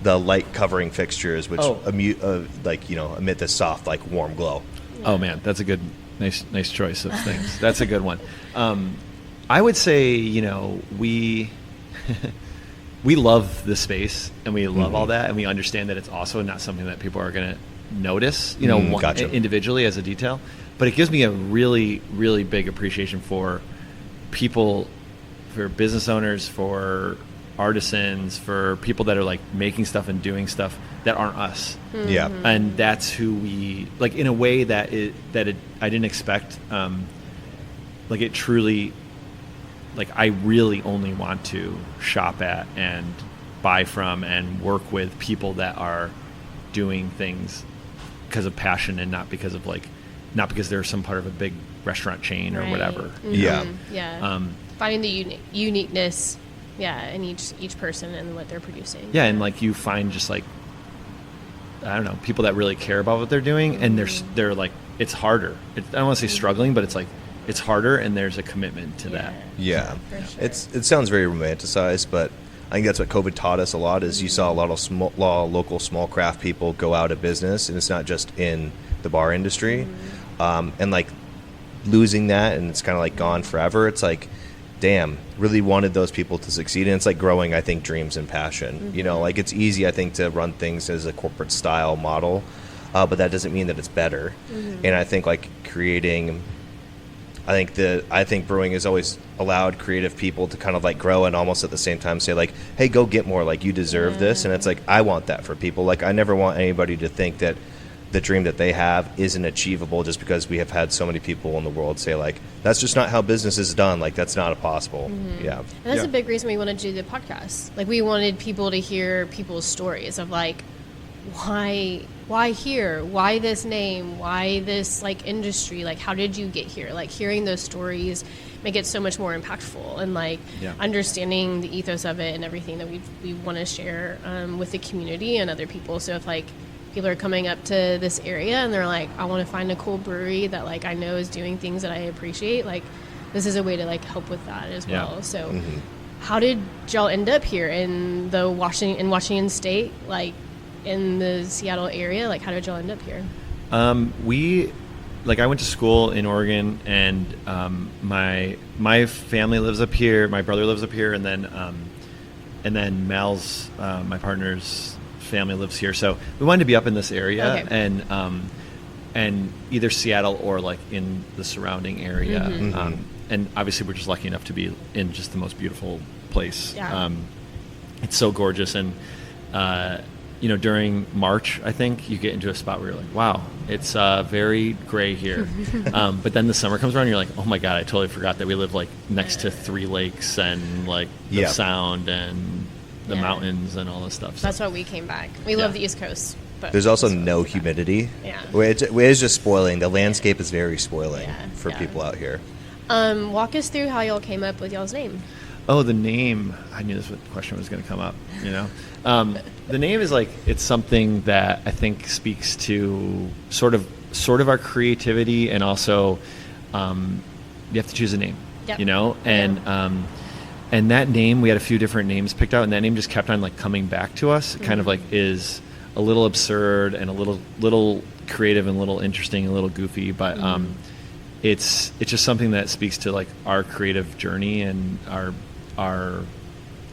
the light covering fixtures, which emit this soft, like warm glow. Oh man, that's a good, nice choice of things. That's a good one. I would say, we love the space and we love all that, and we understand that it's also not something that people are going to notice, Gotcha. individually as a detail. But it gives me a really, really big appreciation for people, for business owners, for artisans, for people that are like making stuff and doing stuff that aren't us. And that's who we like, in a way that I didn't expect. Like it truly, like I really only want to shop at and buy from and work with people that are doing things because of passion and not because they're some part of a big restaurant chain or whatever. Finding the uniqueness in each person and what they're producing. And like you find just like, I don't know, people that really care about what they're doing, and they're like, it's harder. I don't want to say struggling, but it's like it's harder, and there's a commitment to that. For sure. It sounds very romanticized, but I think that's what COVID taught us a lot. Is you saw a lot of local small craft people go out of business, and it's not just in the bar industry, and like losing that, and it's kind of like gone forever. It's like, damn, really wanted those people to succeed. And it's like growing, I think, dreams and passion. Like it's easy, I think, to run things as a corporate style model, but that doesn't mean that it's better. And I think like creating, I think brewing has always allowed creative people to kind of like grow and almost at the same time say like, hey, go get more, like you deserve this. And it's like, I want that for people. Like I never want anybody to think that the dream that they have isn't achievable just because we have had so many people in the world say like, that's just not how business is done. Like that's not possible. And that's a big reason we wanted to do the podcast. Like we wanted people to hear people's stories of like, why here? Why this name? Why this like industry? Like how did you get here? Like hearing those stories make it so much more impactful, and like understanding the ethos of it and everything that we want to share with the community and other people. So if like people are coming up to this area and they're like, I want to find a cool brewery that like I know is doing things that I appreciate, like this is a way to like help with that as well. So how did y'all end up here in Washington State, like in the Seattle area? Like how did y'all end up here? I went to school in Oregon, and my family lives up here, my brother lives up here, and then Mal's my partner's family lives here, so we wanted to be up in this area. And either Seattle or like in the surrounding area. And obviously we're just lucky enough to be in just the most beautiful place. It's so gorgeous, and during March, I think you get into a spot where you're like, wow, it's very gray here. But then the summer comes around and you're like, oh my God, I totally forgot that we live like next to 3 lakes and like the sound and the mountains and all this stuff. So. That's why we came back. We love the East Coast. But there's also no humidity. Which is just spoiling. The landscape is very spoiling for people out here. Walk us through how y'all came up with y'all's name. Oh, the name. I knew this question was going to come up, The name is like, it's something that I think speaks to sort of our creativity, and also you have to choose a name. Yep. you know, and that name, we had a few different names picked out, and that name just kept on like coming back to us. It kind of like is a little absurd and a little creative and a little interesting and a little goofy, but it's just something that speaks to like our creative journey and our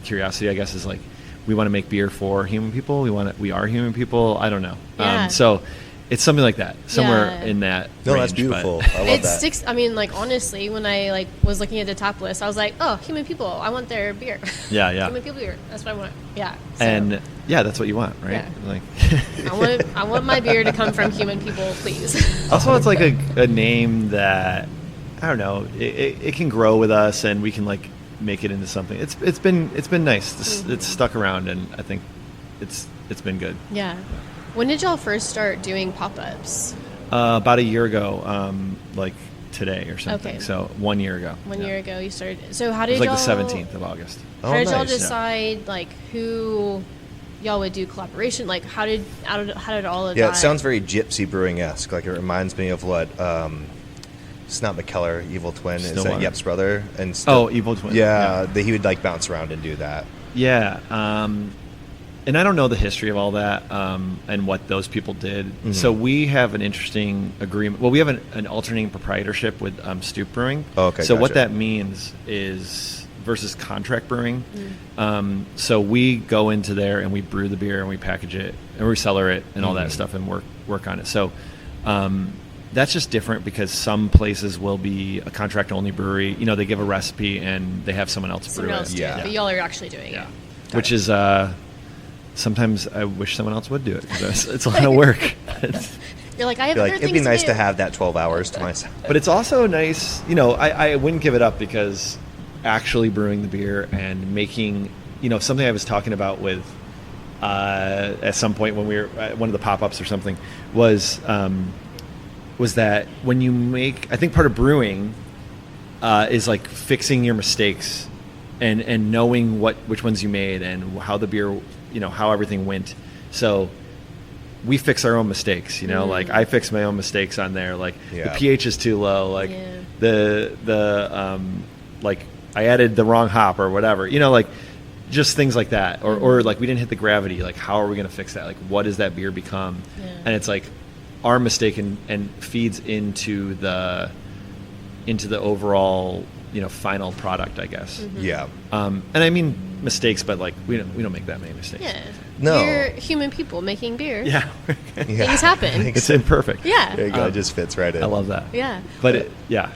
curiosity, I guess, is like we want to make beer for human people. We are human people. I don't know. Yeah. So it's something like that, somewhere in that No, range, that's beautiful. but- I love It that. sticks. I mean, like honestly, when I like was looking at the top list, I was like, "Oh, human people! I want their beer." Yeah, yeah. Human people beer. That's what I want. Yeah. So, And yeah, that's what you want, right? Yeah. Like, I want my beer to come from human people, please. also, it's like a name that I don't know. It can grow with us, and we can like make it into something. It's been nice. It's stuck around, and I think it's been good. Yeah. When did y'all first start doing pop-ups? About a year ago, like today or something. Okay. So 1 year ago. One Yeah. year ago, you started. So how It did was like y'all? the 17th of August. How did y'all nice. decide like who y'all would do collaboration? Like how did all of Yeah, that? it sounds very Gypsy Brewing-esque. Like it reminds me of what. It's not McKellar, Evil Twin. Is that Stillwater. Yep's brother? And Evil Twin. Yeah, he would like bounce around and do that. Yeah, and I don't know the history of all that and what those people did. Mm-hmm. So we have an interesting agreement. Well, we have an alternating proprietorship with Stoop Brewing. Oh, okay, So what gotcha. that means is versus contract brewing. So we go into there and we brew the beer and we package it and we cellar it and all that stuff and work on it. So that's just different because some places will be a contract only brewery. You know, they give a recipe and they have someone else brew Someone else it. did, Yeah. but y'all are actually doing Yeah. it. Which is sometimes I wish someone else would do it because it's a lot of work. You're like, I have Feel other like things it'd be nice do. to have that 12 hours to myself. But it's also nice, you know, I wouldn't give it up because actually brewing the beer and making, you know, something I was talking about with at some point when we were at one of the pop-ups or something was that when you make, I think part of brewing is like fixing your mistakes and knowing which ones you made and how the beer, you know, how everything went. So we fix our own mistakes, you know, like I fix my own mistakes on there. Like the Yeah. pH is too low. Like Yeah. the like I added the wrong hop or whatever, you know, like just things like that. Or like we didn't hit the gravity. Like how are we going to fix that? Like what does that beer become? Yeah. And it's like our mistake and feeds into the overall, you know, final product, I guess. Yeah. And I mean mistakes, but like we don't make that many mistakes. Yeah. No. You're human people making beer. Yeah. Things happen. It's imperfect. Yeah. There you go. It just fits right in. I love that. Yeah. But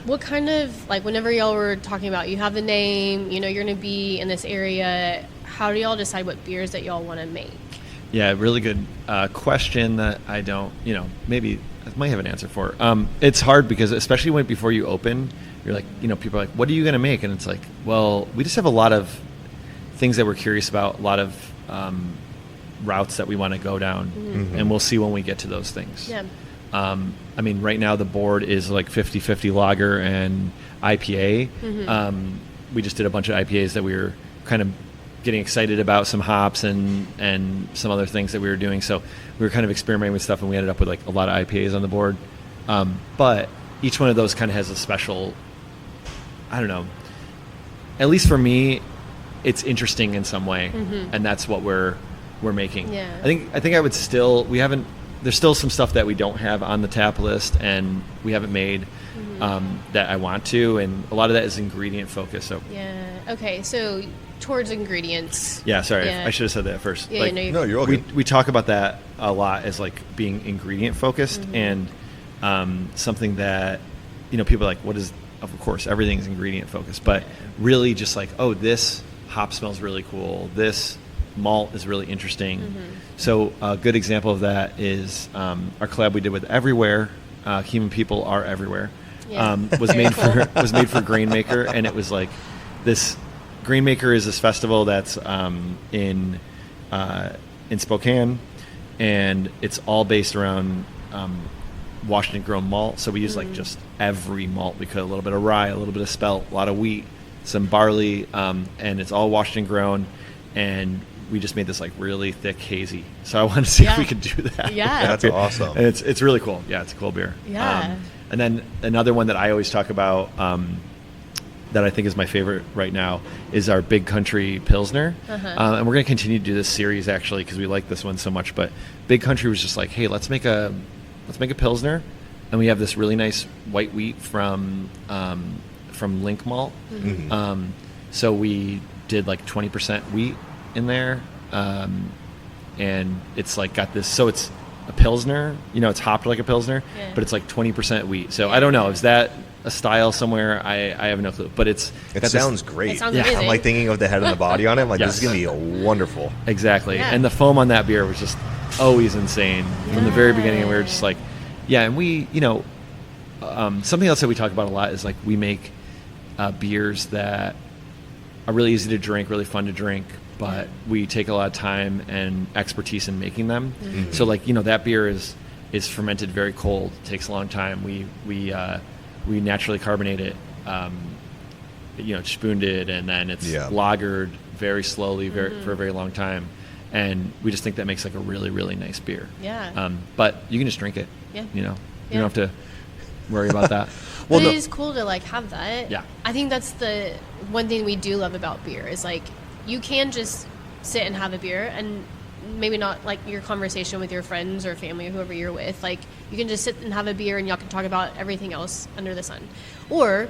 What kind of, like, whenever y'all were talking about, you have the name, you know, you're going to be in this area, how do y'all decide what beers that y'all want to make? Yeah, really good question that I don't, you know, maybe I might have an answer for. It's hard because especially before you open, you're like, you know, people are like, what are you going to make? And it's like, well, we just have a lot of things that we're curious about, a lot of routes that we want to go down, and we'll see when we get to those things. Yeah. I mean, right now the board is like 50-50 lager and IPA. We just did a bunch of IPAs that we were kind of getting excited about, some hops and some other things that we were doing. So we were kind of experimenting with stuff, and we ended up with like a lot of IPAs on the board. But each one of those kind of has a special, I don't know, at least for me, it's interesting in some way, and that's what we're making. Yeah. I think I would still, there's still some stuff that we don't have on the tap list and we haven't made that I want to, and a lot of that is ingredient focused. So Yeah. Okay. So towards ingredients. yeah, sorry, Yeah. I should have said that first. Yeah, Like, no, No, you're all good. we talk about that a lot as like being ingredient focused and something that, you know, people are like, what is, of course everything's ingredient focused, but really just like, oh, this hop smells really cool, this malt is really interesting. So a good example of that is our collab we did with Everywhere, Human People Are Everywhere. Yeah. Was Very made cool. for Grainmaker, and it was like this. Grainmaker is this festival that's in Spokane, and it's all based around Washington grown malt. So we use like just every malt we could, a little bit of rye, a little bit of spelt, a lot of wheat, some barley, and it's all Washington grown. And we just made this like really thick hazy. So I want to see if we could do that. Yeah. That's awesome. And it's really cool. Yeah, it's a cool beer. Yeah. And then another one that I always talk about that I think is my favorite right now is our Big Country Pilsner. And we're going to continue to do this series actually because we like this one so much. But Big Country was just like, hey, let's make a Pilsner, and we have this really nice white wheat from Link Malt. So we did like 20% wheat in there, and it's like got this. So it's a Pilsner, it's hopped like a Pilsner, but it's like 20% wheat. So I don't know, is that a style somewhere? I have no clue, but it sounds great. It sounds amazing. I'm like thinking of the head and the body on it. I'm like, Yes. this is gonna be wonderful. Exactly. And the foam on that beer was just always insane from the very beginning. And we were just like, and we, something else that we talk about a lot is like we make beers that are really easy to drink, really fun to drink, but we take a lot of time and expertise in making them. So like, that beer is fermented very cold. It takes a long time. We naturally carbonate it, spooned it, and then it's lagered very slowly for a very long time. And we just think that makes like a really, really nice beer. But you can just drink it. You don't have to worry about that. Well, it is cool to like have that. Yeah. I think that's the one thing we do love about beer is like you can just sit and have a beer and maybe not like your conversation with your friends or family or whoever you're with. Like you can just sit and have a beer and y'all can talk about everything else under the sun. Or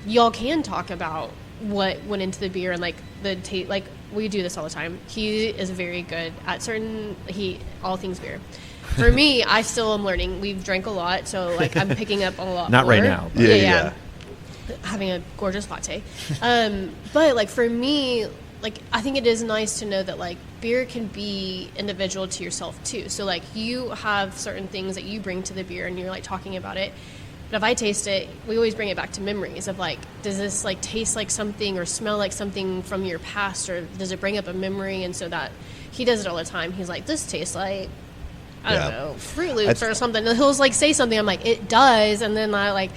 y'all can talk about what went into the beer and like the taste. Like we do this all the time. He is very good at all things beer. For me, I still am learning. We've drank a lot, so like I'm picking up a lot Not more. right now. Yeah. Having a gorgeous latte. But like for me, like I think it is nice to know that like beer can be individual to yourself too. So like you have certain things that you bring to the beer and you're like talking about it. But if I taste it, we always bring it back to memories of like, does this like taste like something or smell like something from your past, or does it bring up a memory? And so that he does it all the time. He's like, this tastes like, I don't know, Fruit Loops or something. And he'll like say something. I'm like, it does. And then I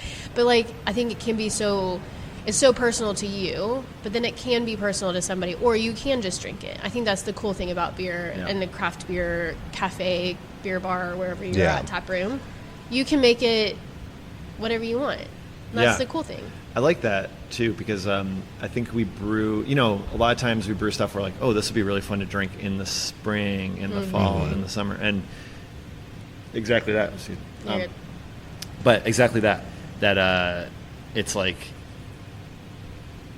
think it can be it's so personal to you, but then it can be personal to somebody, or you can just drink it. I think that's the cool thing about beer and the craft beer cafe, beer bar, or wherever you're at, tap room. You can make it whatever you want. That's the cool thing. I like that too, because I think we brew, a lot of times we brew stuff where like, oh, this would be really fun to drink in the spring, in the fall, in the summer. And exactly that. But exactly that it's like,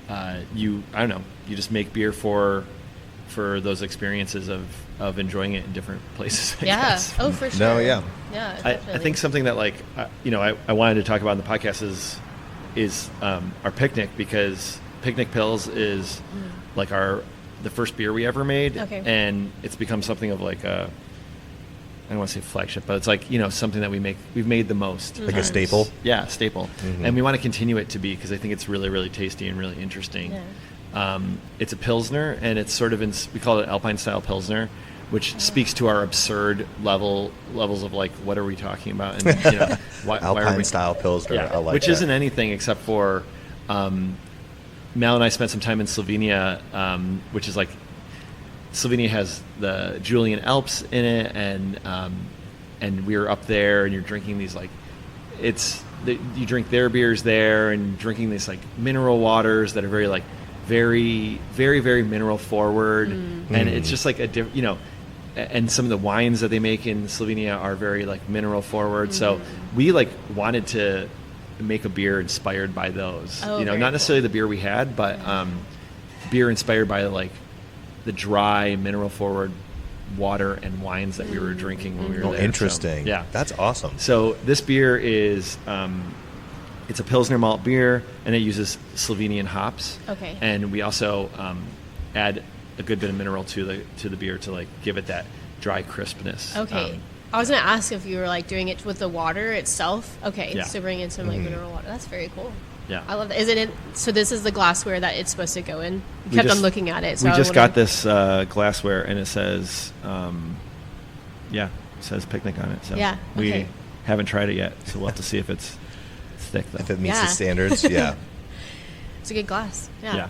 I don't know, you just make beer for those experiences of enjoying it in different places. I guess. Oh, for sure. No, yeah. I think something that like, I wanted to talk about in the podcast is our picnic, because Picnic Pills is like the first beer we ever made. Okay. And it's become something of like I don't want to say flagship, but it's like, something that we've made the most. Like a staple? Yeah, staple. And we want to continue it to be, because I think it's really, really tasty and really interesting. Yeah. It's a Pilsner, and it's sort of we call it Alpine style Pilsner, which speaks to our absurd levels of like, what are we talking about? And why Alpine are we, style Pilsner. I like which that. isn't anything except for Mal and I spent some time in Slovenia, which is like, Slovenia has the Julian Alps in it, and we were up there, and you're drinking these like, you drink their beers there, and drinking these like mineral waters that are very like very, very, very mineral forward, and it's just like and some of the wines that they make in Slovenia are very like mineral forward. So we like wanted to make a beer inspired by those. Not necessarily the beer we had, but beer inspired by like the dry mineral forward water and wines that we were drinking when we were there. Interesting. So, that's awesome. So this beer is it's a Pilsner malt beer, and it uses Slovenian hops. Okay. And we also add a good bit of mineral to the beer to like give it that dry crispness. Okay. I was going to ask if you were like doing it with the water itself. Okay. Yeah. So bring in some like mineral water. That's very cool. Yeah. I love that. Isn't it? So this is the glassware that it's supposed to go in. You kept on looking at it. So we just got this glassware, and it says, it says picnic on it. So we haven't tried it yet, so we'll have to see if it's thick though. If it meets the standards, yeah. It's a good glass. Yeah.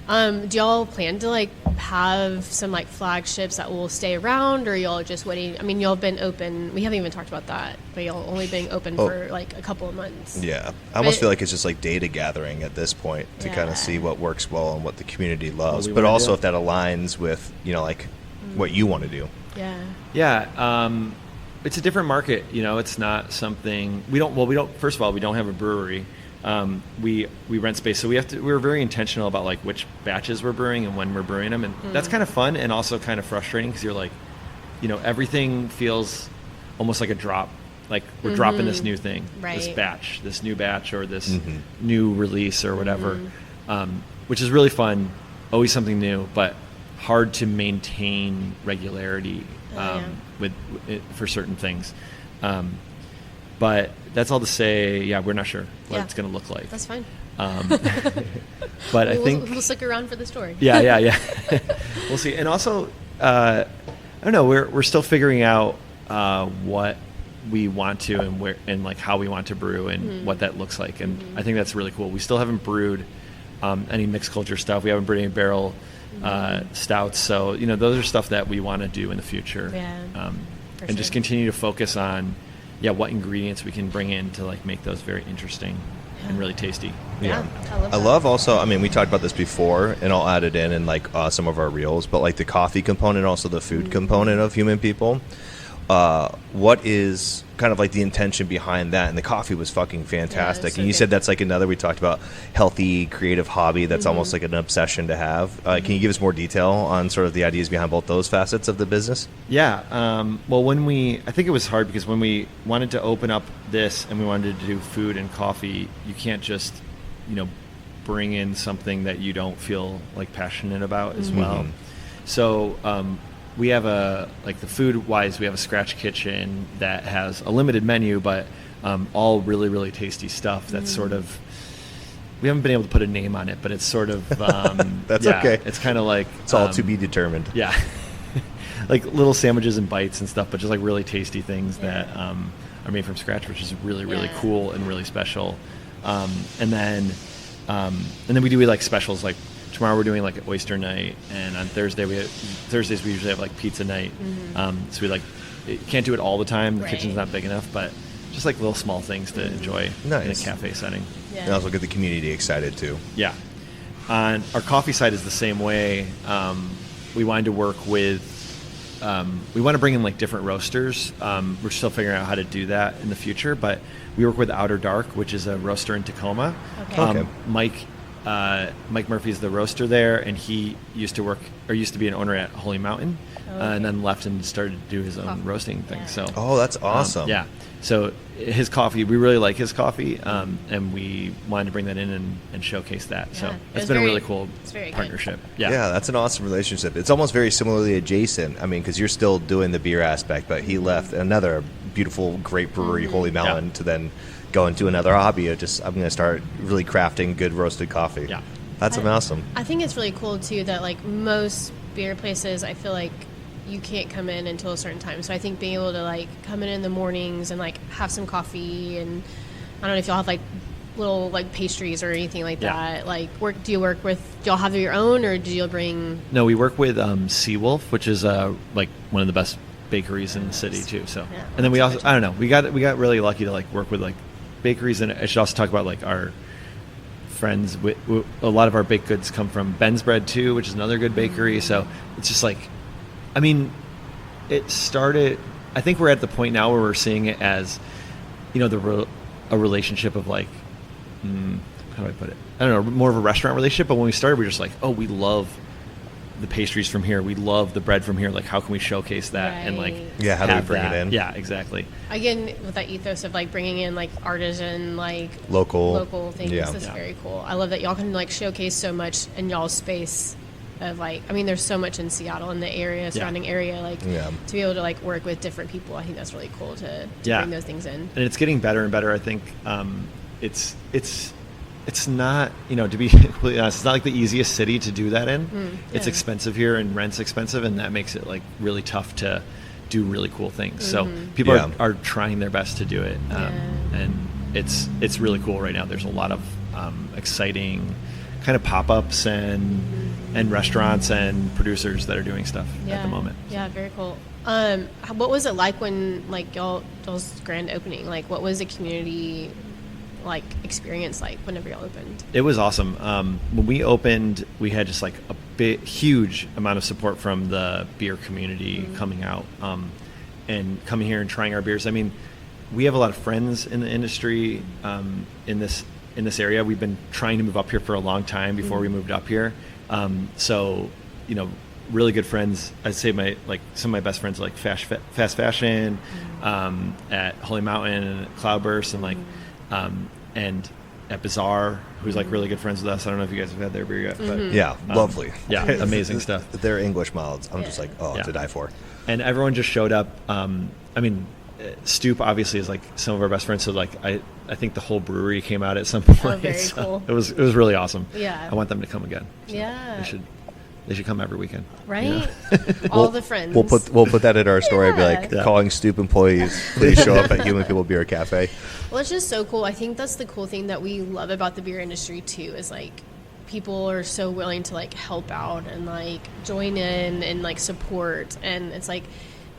Do y'all plan to like have some like flagships that will stay around, or y'all just waiting? I mean, y'all have been open. We haven't even talked about that, but y'all only been open for like a couple of months. Yeah, I almost feel like it's just like data gathering at this point to kind of see what works well and what the community loves, but also if that aligns with like what you want to do. Yeah. It's a different market. It's not something we don't. First of all, we don't have a brewery. We rent space, so we're very intentional about like which batches we're brewing and when we're brewing them, and that's kind of fun and also kind of frustrating because you're like, everything feels almost like a drop, like we're dropping this new thing, this new batch, or this new release or whatever, which is really fun, always something new, but hard to maintain regularity for certain things. But that's all to say, we're not sure what it's going to look like. That's fine. But I think we'll stick around for the story. Yeah. We'll see. And also, I don't know. We're still figuring out what we want to and where and like how we want to brew and what that looks like. And I think that's really cool. We still haven't brewed any mixed culture stuff. We haven't brewed any barrel stouts. So those are stuff that we want to do in the future. And just continue to focus on what ingredients we can bring in to like make those very interesting and really tasty. I love also, I mean, we talked about this before, and I'll add it in like some of our reels, but like the coffee component, also the food component of Human People. What is kind of like the intention behind that? And the coffee was fucking fantastic. And you said that's like another, we talked about healthy, creative hobby that's almost like an obsession to have. Can you give us more detail on sort of the ideas behind both those facets of the business? Yeah. Well, I think it was hard because when we wanted to open up this and we wanted to do food and coffee, you can't just, bring in something that you don't feel like passionate about as well. So, we have the food wise, we have a scratch kitchen that has a limited menu, but all really, really tasty stuff. That's sort of, we haven't been able to put a name on it, but it's sort of, that's okay. It's kind of like, it's all to be determined. Yeah. Like little sandwiches and bites and stuff, but just like really tasty things that are made from scratch, which is really, really cool and really special. And then we do like specials, like tomorrow we're doing like an oyster night, and on Thursdays we usually have like pizza night. So we can't do it all the time. The kitchen's not big enough, but just like little small things to enjoy in a cafe setting. And also get the community excited too. Yeah. On our coffee side is the same way. We wanted to work with, we want to bring in like different roasters. We're still figuring out how to do that in the future, but we work with Outer Dark, which is a roaster in Tacoma. Okay. Mike Murphy is the roaster there, and he used to be an owner at Holy Mountain, and then left and started to do his own roasting thing. So, that's awesome. So his coffee, we really like his coffee, and we wanted to bring that in and showcase that. So it's been a really cool partnership. Yeah, that's an awesome relationship. It's almost very similarly adjacent. I mean, because you're still doing the beer aspect, but he left another beautiful, great brewery, Holy Mountain, to then go into another hobby of just, I'm going to start really crafting good roasted coffee. Yeah. That's awesome. I think it's really cool, too, that, like, most beer places, I feel like you can't come in until a certain time. So I think being able to, like, come in the mornings and, like, have some coffee, and I don't know if y'all have, like, little, like, pastries or anything like that. Like, do you y'all have your own, or do you bring... No, we work with Seawolf, which is, like, one of the best bakeries in the city, too. So, and then we also, I don't know, we got really lucky to, like, work with, like, bakeries, and I should also talk about like our friends. A lot of our baked goods come from Ben's Bread too, which is another good bakery. So it's just like, I mean, it started. I think we're at the point now where we're seeing it as, a relationship of like, how do I put it? I don't know, more of a restaurant relationship. But when we started, we were just like, oh, we love the pastries from here. We love the bread from here. Like, how can we showcase that and like, how do we bring it in? Yeah, exactly. Again, with that ethos of like bringing in like artisan, like local things, is very cool. I love that y'all can like showcase so much in y'all's space. Of like, I mean, there's so much in Seattle in the area, surrounding area, like to be able to like work with different people. I think that's really cool to bring those things in. And it's getting better and better. I think it's not, to be completely honest, it's not like the easiest city to do that in. It's expensive here, and rent's expensive, and that makes it like really tough to do really cool things. So people are trying their best to do it, and it's really cool right now. There's a lot of exciting kind of pop-ups and and restaurants and producers that are doing stuff at the moment. Yeah, very cool. What was it like when like y'all's grand opening? Like, what was the community like experience like whenever y'all opened? It was awesome. When we opened, we had just like a huge amount of support from the beer community coming out and coming here and trying our beers. I mean, we have a lot of friends in the industry in this area. We've been trying to move up here for a long time before we moved up here. So, you know, really good friends. I'd say some of my best friends are like fast fashion at Holy Mountain and Cloudburst and and at Bazaar, who's like really good friends with us. I don't know if you guys have had their beer yet, but yeah, lovely. Yeah, amazing stuff. Their English mouths, I'm just like, to die for. And everyone just showed up. I mean, Stoop obviously is like some of our best friends. So like I think the whole brewery came out at some point. Oh, very so cool. It was really awesome. Yeah, I want them to come again. So yeah, they should come every weekend. Right? You know? All the friends. We'll put that in our story. Be like calling Stoop employees, please show up at Human People Beer Cafe. Well, it's just so cool. I think that's the cool thing that we love about the beer industry too, is like people are so willing to like help out and like join in and like support. And it's like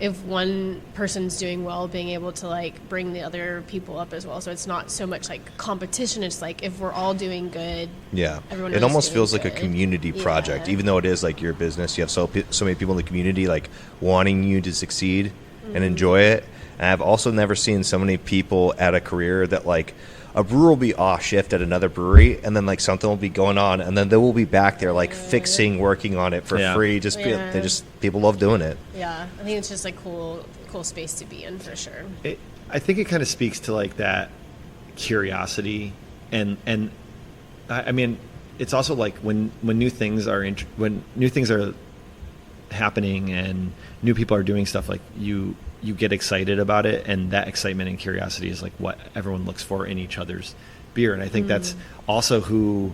if one person's doing well, being able to like bring the other people up as well. So it's not so much like competition. It's like if we're all doing good. Yeah, everyone it almost feels good. like a community project, even though it is like your business. You have so many people in the community like wanting you to succeed and enjoy it. And I've also never seen so many people at a career that like a brewer will be off shift at another brewery and then like something will be going on and then they will be back there like fixing, working on it for free. People love doing it. Yeah, I think it's just like cool space to be in for sure. I think it kind of speaks to like that curiosity and I mean it's also like when new things are happening and new people are doing stuff, like you get excited about it, and that excitement and curiosity is like what everyone looks for in each other's beer. And I think that's also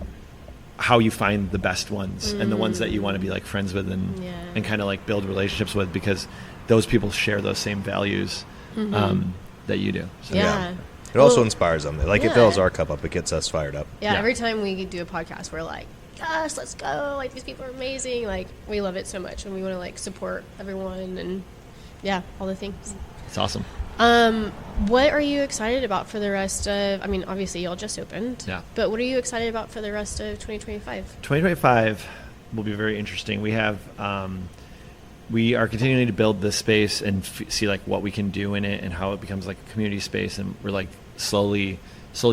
how you find the best ones and the ones that you want to be like friends with and kind of like build relationships with, because those people share those same values that you do. So, It also inspires them. Like it fills our cup up. It gets us fired up. Yeah, every time we do a podcast, we're like, gosh, let's go. Like, these people are amazing. Like, we love it so much, and we want to, like, support everyone and, all the things. It's awesome. What are you excited about for the rest of, I mean, obviously, y'all just opened. Yeah. But what are you excited about for the rest of 2025? 2025 will be very interesting. We have, we are continuing to build this space and see, like, what we can do in it and how it becomes, like, a community space. And we're, like, slowly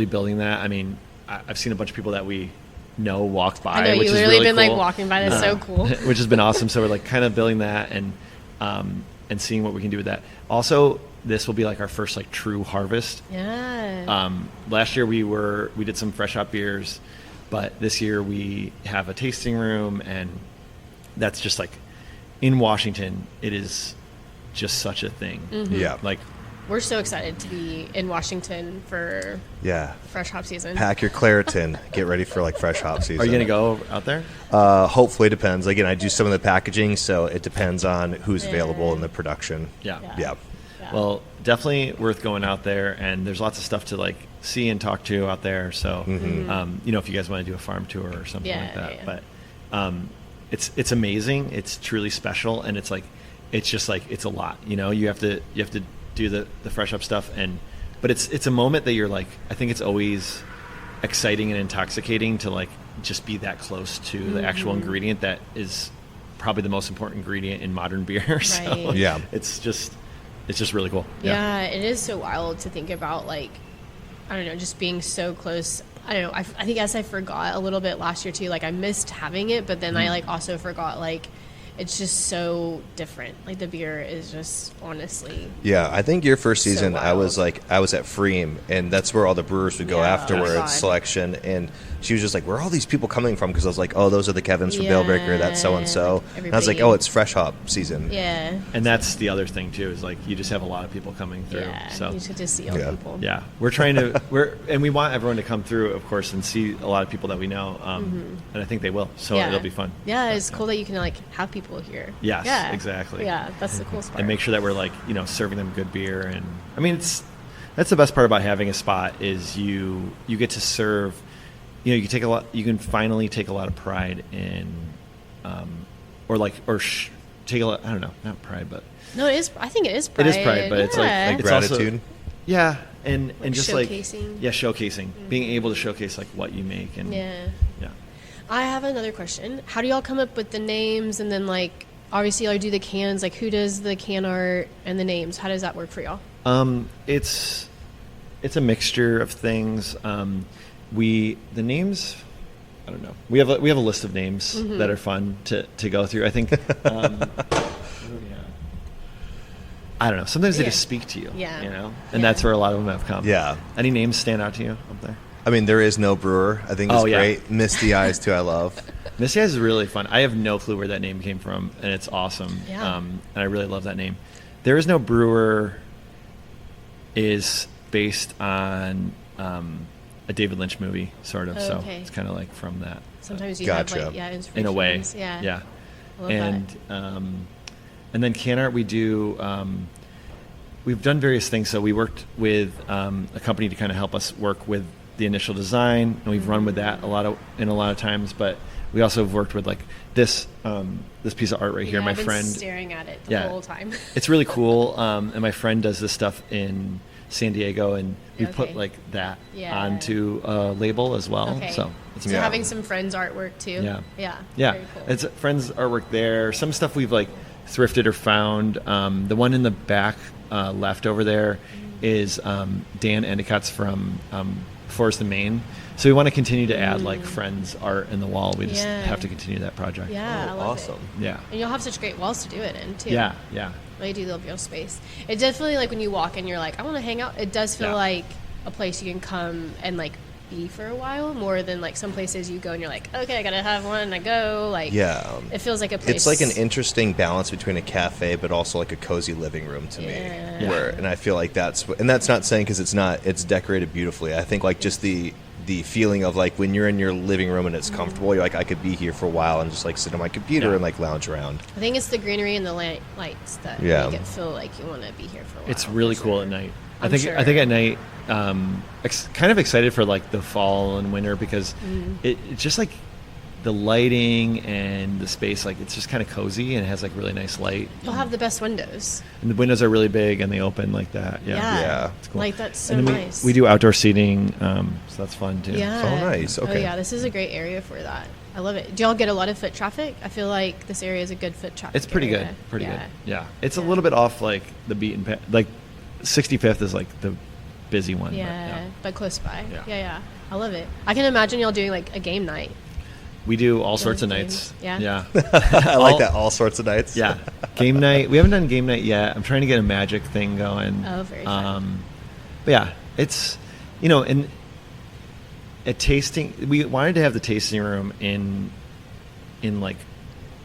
building that. I mean, I've seen a bunch of people that we walked by. I know, which you've is literally really been cool. like walking by. That's so cool. Which has been awesome. So we're like kind of building that and seeing what we can do with that. Also, this will be like our first like true harvest. Yeah. Last year we did some fresh hop beers, but this year we have a tasting room, and that's just like in Washington. It is just such a thing. Mm-hmm. Yeah. Like, we're so excited to be in Washington for fresh hop season. Pack your Claritin. Get ready for like fresh hop season. Are you going to go out there? Hopefully, it depends. Again, I do some of the packaging, so it depends on who's available in the production. Yeah. Well, definitely worth going out there, and there's lots of stuff to like see and talk to out there. So, you know, if you guys want to do a farm tour or something like that, but it's amazing. It's truly special, and it's like it's just like it's a lot. You know, you have to do the fresh up stuff, but it's a moment that you're like, I think it's always exciting and intoxicating to like just be that close to the actual ingredient that is probably the most important ingredient in modern beer. Right. So it's just really cool. Yeah, it is so wild to think about, like, I don't know, just being so close. I don't know, I think as I forgot a little bit last year too, like I missed having it, but then I like also forgot, like, it's just so different. Like, the beer is just honestly. Yeah, I think your first season, so I was at Freem, and that's where all the brewers would go afterwards, selection. And she was just like, where are all these people coming from? Because I was like, oh, those are the Kevins from Dailbreaker, that's so-and-so. And I was like, oh, it's fresh hop season. Yeah. And that's the other thing, too, is like you just have a lot of people coming through. Yeah, so. you should just see all people. Yeah. We're trying to, and we want everyone to come through, of course, and see a lot of people that we know. And I think they will. So it'll be fun. Yeah, it's cool that you can, like, have people here. Yes, yeah. exactly. Yeah, that's the cool part. And make sure that we're, like, you know, serving them good beer. And I mean, that's the best part about having a spot is you get to serve. You know, you can finally take a lot of pride in take a, I don't know, not pride, but No, it is. I think it is pride. it is pride, but it's like it's gratitude. Also, yeah, and just showcasing. Showcasing, being able to showcase like what you make and Yeah. yeah. I have another question. How do y'all come up with the names and then like obviously y'all do the cans? Like who does the can art and the names? How does that work for y'all? It's a mixture of things. The names, I don't know. We have a list of names that are fun to go through. I think. I don't know. Sometimes they just speak to you. Yeah. You know, and that's where a lot of them have come. Yeah. Any names stand out to you up there? I mean, there is no brewer. I think it's great. Misty Eyes too. I love. Misty Eyes is really fun. I have no clue where that name came from, and it's awesome. Yeah. And I really love that name. There is no brewer is based on a David Lynch movie, sort of. Oh, so okay. it's kind of like from that. Sometimes you Gotcha. have like inspirations. In a way. Yeah. Yeah. I love that. And then can art, we do. We've done various things. So we worked with a company to kind of help us work with the initial design, and we've run with that a lot of times. But we also have worked with like this piece of art right here. Yeah, My I've been friend staring at it the whole time. It's really cool. And my friend does this stuff in San Diego, and we put like that onto a label as well. Okay. So So having some friends' artwork too. Yeah. Yeah. Yeah, Very cool. it's friends' artwork there. Some stuff we've like thrifted or found. The one in the back left over there is Dan Endicott's from Forest and Maine. So we want to continue to add like friends' art in the wall. We just have to continue that project. Yeah, I love awesome. it. Yeah. And you'll have such great walls to do it in too. Yeah. Yeah. They do love your space. It definitely like when you walk in, you're like, I want to hang out. It does feel like a place you can come and like be for a while, more than like some places you go and you're like, okay, I gotta have one and I go. Like, it feels like a place. It's like an interesting balance between a cafe, but also like a cozy living room to me. Where, and I feel like that's not saying because it's decorated beautifully. I think like just the feeling of like when you're in your living room and it's comfortable, you're like, I could be here for a while and just like sit on my computer and like lounge around. I think it's the greenery and the lights that make it feel like you want to be here for a while. It's really cool at night. I think at night, kind of excited for like the fall and winter because it's just like the lighting and the space, like it's just kind of cozy and it has like really nice light. You'll have the best windows. And the windows are really big and they open like that. Yeah. It's cool. Like that's so and nice. We do outdoor seating, so that's fun too. Yeah. Oh, nice. Okay. Oh yeah, this is a great area for that. I love it. Do y'all get a lot of foot traffic? I feel like this area is a good foot traffic. It's pretty area. good. Pretty good. Yeah. It's a little bit off like the beaten path. Like 65th is like the busy one. But close by. Yeah. Yeah. I love it. I can imagine y'all doing like a game night. We do all sorts of nights. Yeah. I like that. All sorts of nights. Yeah. Game night. We haven't done game night yet. I'm trying to get a magic thing going. Oh, very fun. But yeah, it's, and a tasting, we wanted to have the tasting room in like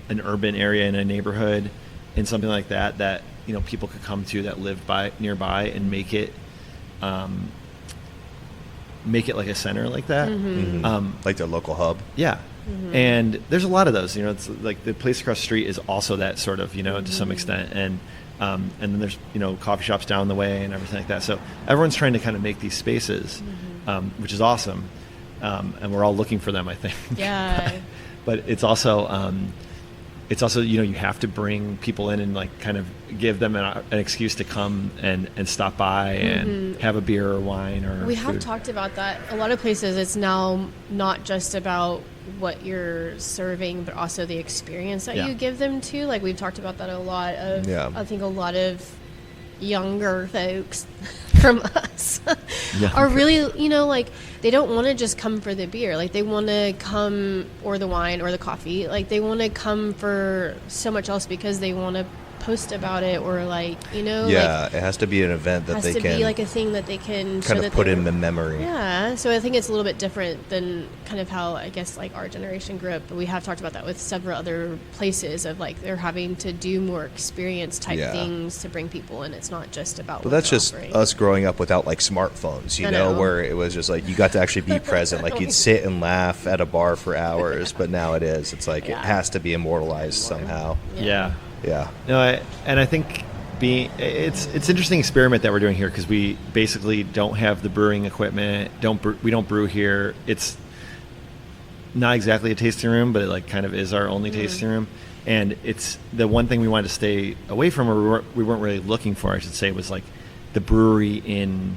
an urban area in a neighborhood and something like that, people could come to that lived nearby and make it like a center like that. Like their local hub. Yeah. And there's a lot of those, it's like the place across the street is also that sort of, to some extent. And then there's, coffee shops down the way and everything like that. So everyone's trying to kind of make these spaces, which is awesome. And we're all looking for them, I think. Yeah. But it's also, you have to bring people in and like kind of give them an excuse to come and stop by and have a beer or wine or We food. have talked about that. A lot of places, it's now not just about what you're serving, but also the experience that you give them too. Like we've talked about that a lot. I think a lot of younger folks from us are really, like they don't want to just come for the beer. Like they want to come, or the wine or the coffee. Like they want to come for so much else because they want to post about it or like, it has to be an event that they can. Has to be like a thing that they can kind of put in the memory. Yeah, so I think it's a little bit different than kind of how I guess like our generation grew up. But we have talked about that with several other places of like they're having to do more experience type things to bring people in. It's not just about. But that's just us growing up without like smartphones, where it was just like you got to actually be present. Like you'd sit and laugh at a bar for hours, but now it's like it has to be immortalized somehow. Yeah. No, I think it's an interesting experiment that we're doing here because we basically don't have the brewing equipment. We don't brew here. not exactly a tasting room, but it like kind of is our only tasting room. And it's the one thing we wanted to stay away from, or we weren't really looking for, I should say, was like the brewery in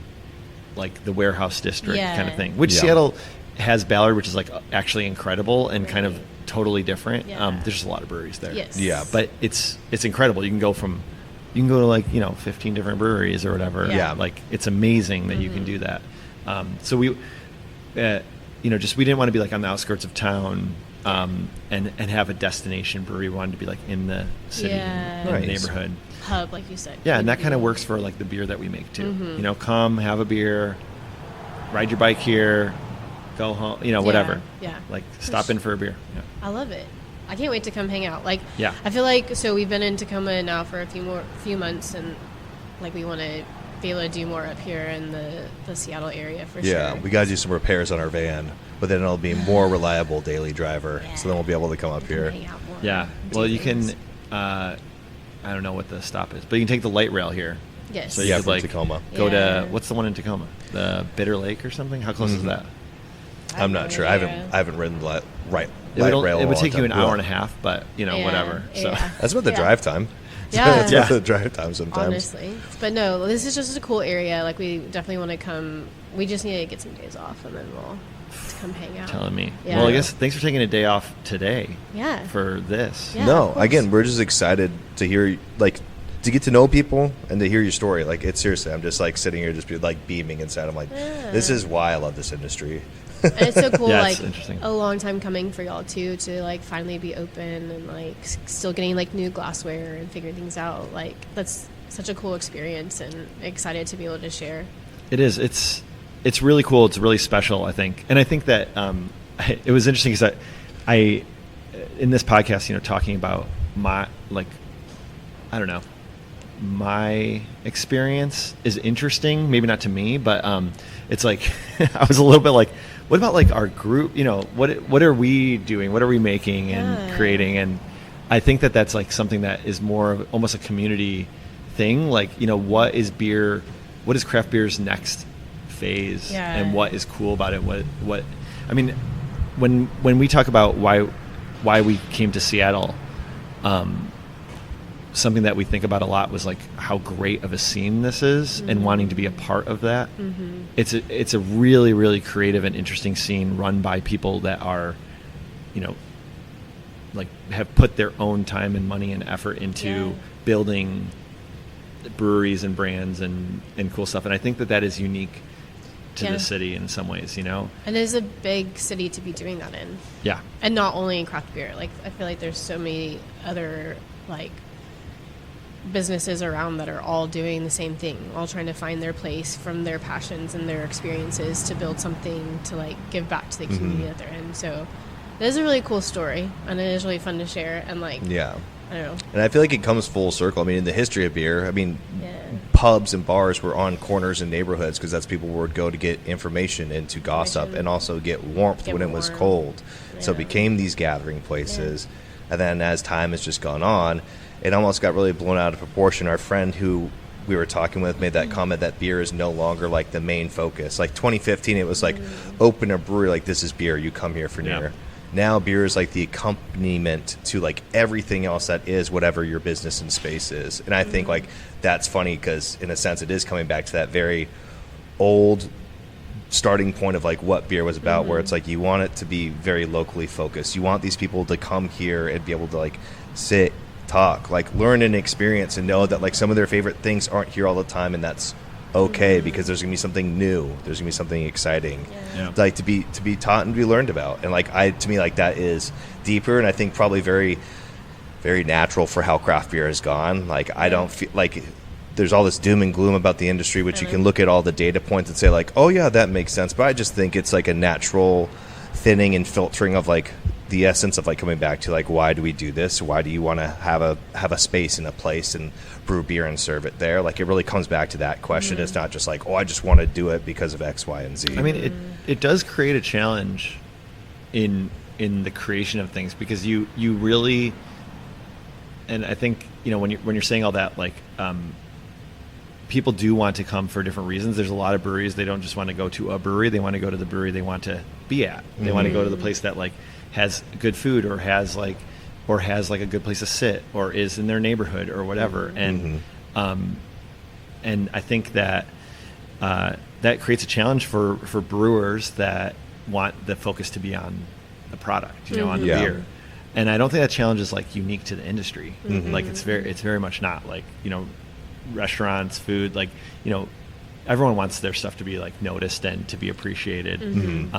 like the warehouse district kind of thing, which Seattle has Ballard, which is like actually incredible and kind of totally different. There's just a lot of breweries there. Yeah. But it's incredible. You can go to like, 15 different breweries or whatever. Like it's amazing that you can do that. So we, just we didn't want to be like on the outskirts of town and have a destination brewery. We wanted to be like in the city, in the neighborhood. Hub, like you said. Yeah, and that kind of works for like the beer that we make too. Come have a beer, ride your bike here, go home, whatever. Yeah. Like stop in for a beer. Yeah. I love it. I can't wait to come hang out. Like, yeah. I feel like, so we've been in Tacoma now for a few months, and like we want to be able to do more up here in the Seattle area for sure. Yeah, we got to do some repairs on our van, but then it'll be a more reliable daily driver. So then we'll be able to come up here. Hang out more. Yeah. Well, you can, I don't know what the stop is, but you can take the light rail here. Yes. So you could from like Tacoma. go to, what's the one in Tacoma? The Bitter Lake or something? How close is that? I'm not sure. I haven't ridden light rail. It would take you an time. hour and a half, but whatever. So that's about the drive time. Yeah. That's about the drive time sometimes. Honestly. But no, this is just a cool area. Like, we definitely want to come. We just need to get some days off, and then we'll come hang out. Telling me. Yeah. Well, I guess thanks for taking a day off today. Yeah. For this. Yeah, No, again, we're just excited to hear, like, to get to know people and to hear your story. Like, it's seriously, I'm just like sitting here just like beaming inside. I'm like, this is why I love this industry. And it's so cool, Yeah, it's like interesting. a long time coming for y'all too, to like finally be open and like still getting like new glassware and figuring things out. Like, that's such a cool experience, and excited to be able to share. It is. It's really cool. It's really special, I think. And I think that it was interesting because I in this podcast, talking about my, like, I don't know, my experience is interesting. Maybe not to me, but it's like I was a little bit like, what about like our group? What are we doing? What are we making and creating? And I think that that's like something that is more of almost a community thing. Like, what is beer? What is craft beer's next phase? Yeah. And what is cool about it? What I mean, when we talk about why we came to Seattle, something that we think about a lot was like how great of a scene this is, and wanting to be a part of that. It's a really, really creative and interesting scene run by people that are, like have put their own time and money and effort into building breweries and brands and cool stuff. And I think that is unique to the city in some ways, And it is a big city to be doing that in. Yeah. And not only in craft beer. Like, I feel like there's so many other like businesses around that are all doing the same thing, all trying to find their place from their passions and their experiences to build something to like give back to the community that they're in. So it is a really cool story, and it is really fun to share. And like, Yeah. I don't know. And I feel like it comes full circle. I mean, in the history of beer, pubs and bars were on corners in neighborhoods because that's people would go to get information and to gossip and also get warmth when it was cold. So it became these gathering places. And then as time has just gone on, it almost got really blown out of proportion. Our friend who we were talking with made that comment that beer is no longer like the main focus. Like 2015, it was like open a brewery, like this is beer, you come here for beer. Now beer is like the accompaniment to like everything else that is whatever your business and space is. And I think like that's funny because in a sense it is coming back to that very old starting point of like what beer was about, where it's like you want it to be very locally focused. You want these people to come here and be able to like sit, talk, like learn and experience, and know that like some of their favorite things aren't here all the time, and that's okay because there's gonna be something new, there's gonna be something exciting, like to be taught and to be learned about. And like to me like that is deeper, and I think probably very, very natural for how craft beer has gone. Like I don't feel like there's all this doom and gloom about the industry, which you can look at all the data points and say like, oh yeah, that makes sense, but I just think it's like a natural thinning and filtering of like the essence of like coming back to like, why do we do this? Why do you want to have a space in a place and brew beer and serve it there? Like it really comes back to that question. It's not just like, oh, I just want to do it because of X, Y, and Z. I mean, it does create a challenge in the creation of things, because you really, and I think when you're saying all that, like people do want to come for different reasons. There's a lot of breweries, they don't just want to go to a brewery, they want to go to the brewery they want to be at. They want to go to the place that like has good food or has like a good place to sit or is in their neighborhood or whatever. And and I think that that creates a challenge for brewers that want the focus to be on the product, on the beer. And I don't think that challenge is like unique to the industry. Like it's very much not like, restaurants, food, like, everyone wants their stuff to be like noticed and to be appreciated.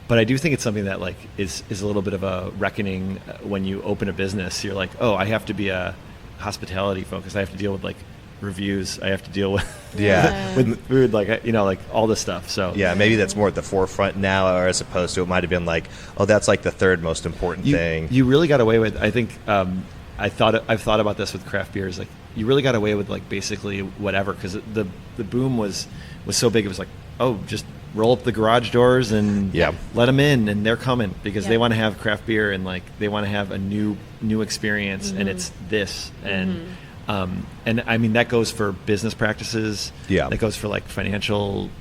But I do think it's something that like is a little bit of a reckoning when you open a business. You're like, oh, I have to be a hospitality focus. I have to deal with like reviews. I have to deal with with food, like like all this stuff. So maybe that's more at the forefront now, or as opposed to it might have been like, oh, that's like the third most important thing. You really got away with. I think I've thought about this with craft beers. Like you really got away with like basically whatever, because the boom was so big. It was like, oh, just roll up the garage doors and let them in, and they're coming because they want to have craft beer and like they want to have a new experience, and it's this and I mean that goes for business practices. That goes for like financial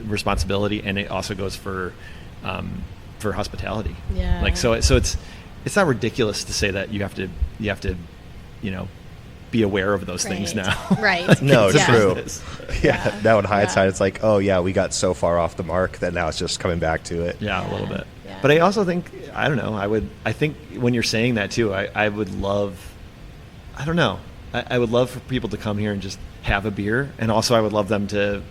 responsibility, and it also goes for hospitality. Like so it's not ridiculous to say that you have to be aware of those things now. Right. No, true. Now in hindsight, it's like, oh yeah, we got so far off the mark that now it's just coming back to it. A little bit. But I also think, I don't know, I think when you're saying that too, I would love, I don't know, I would love for people to come here and just have a beer, and also I would love them to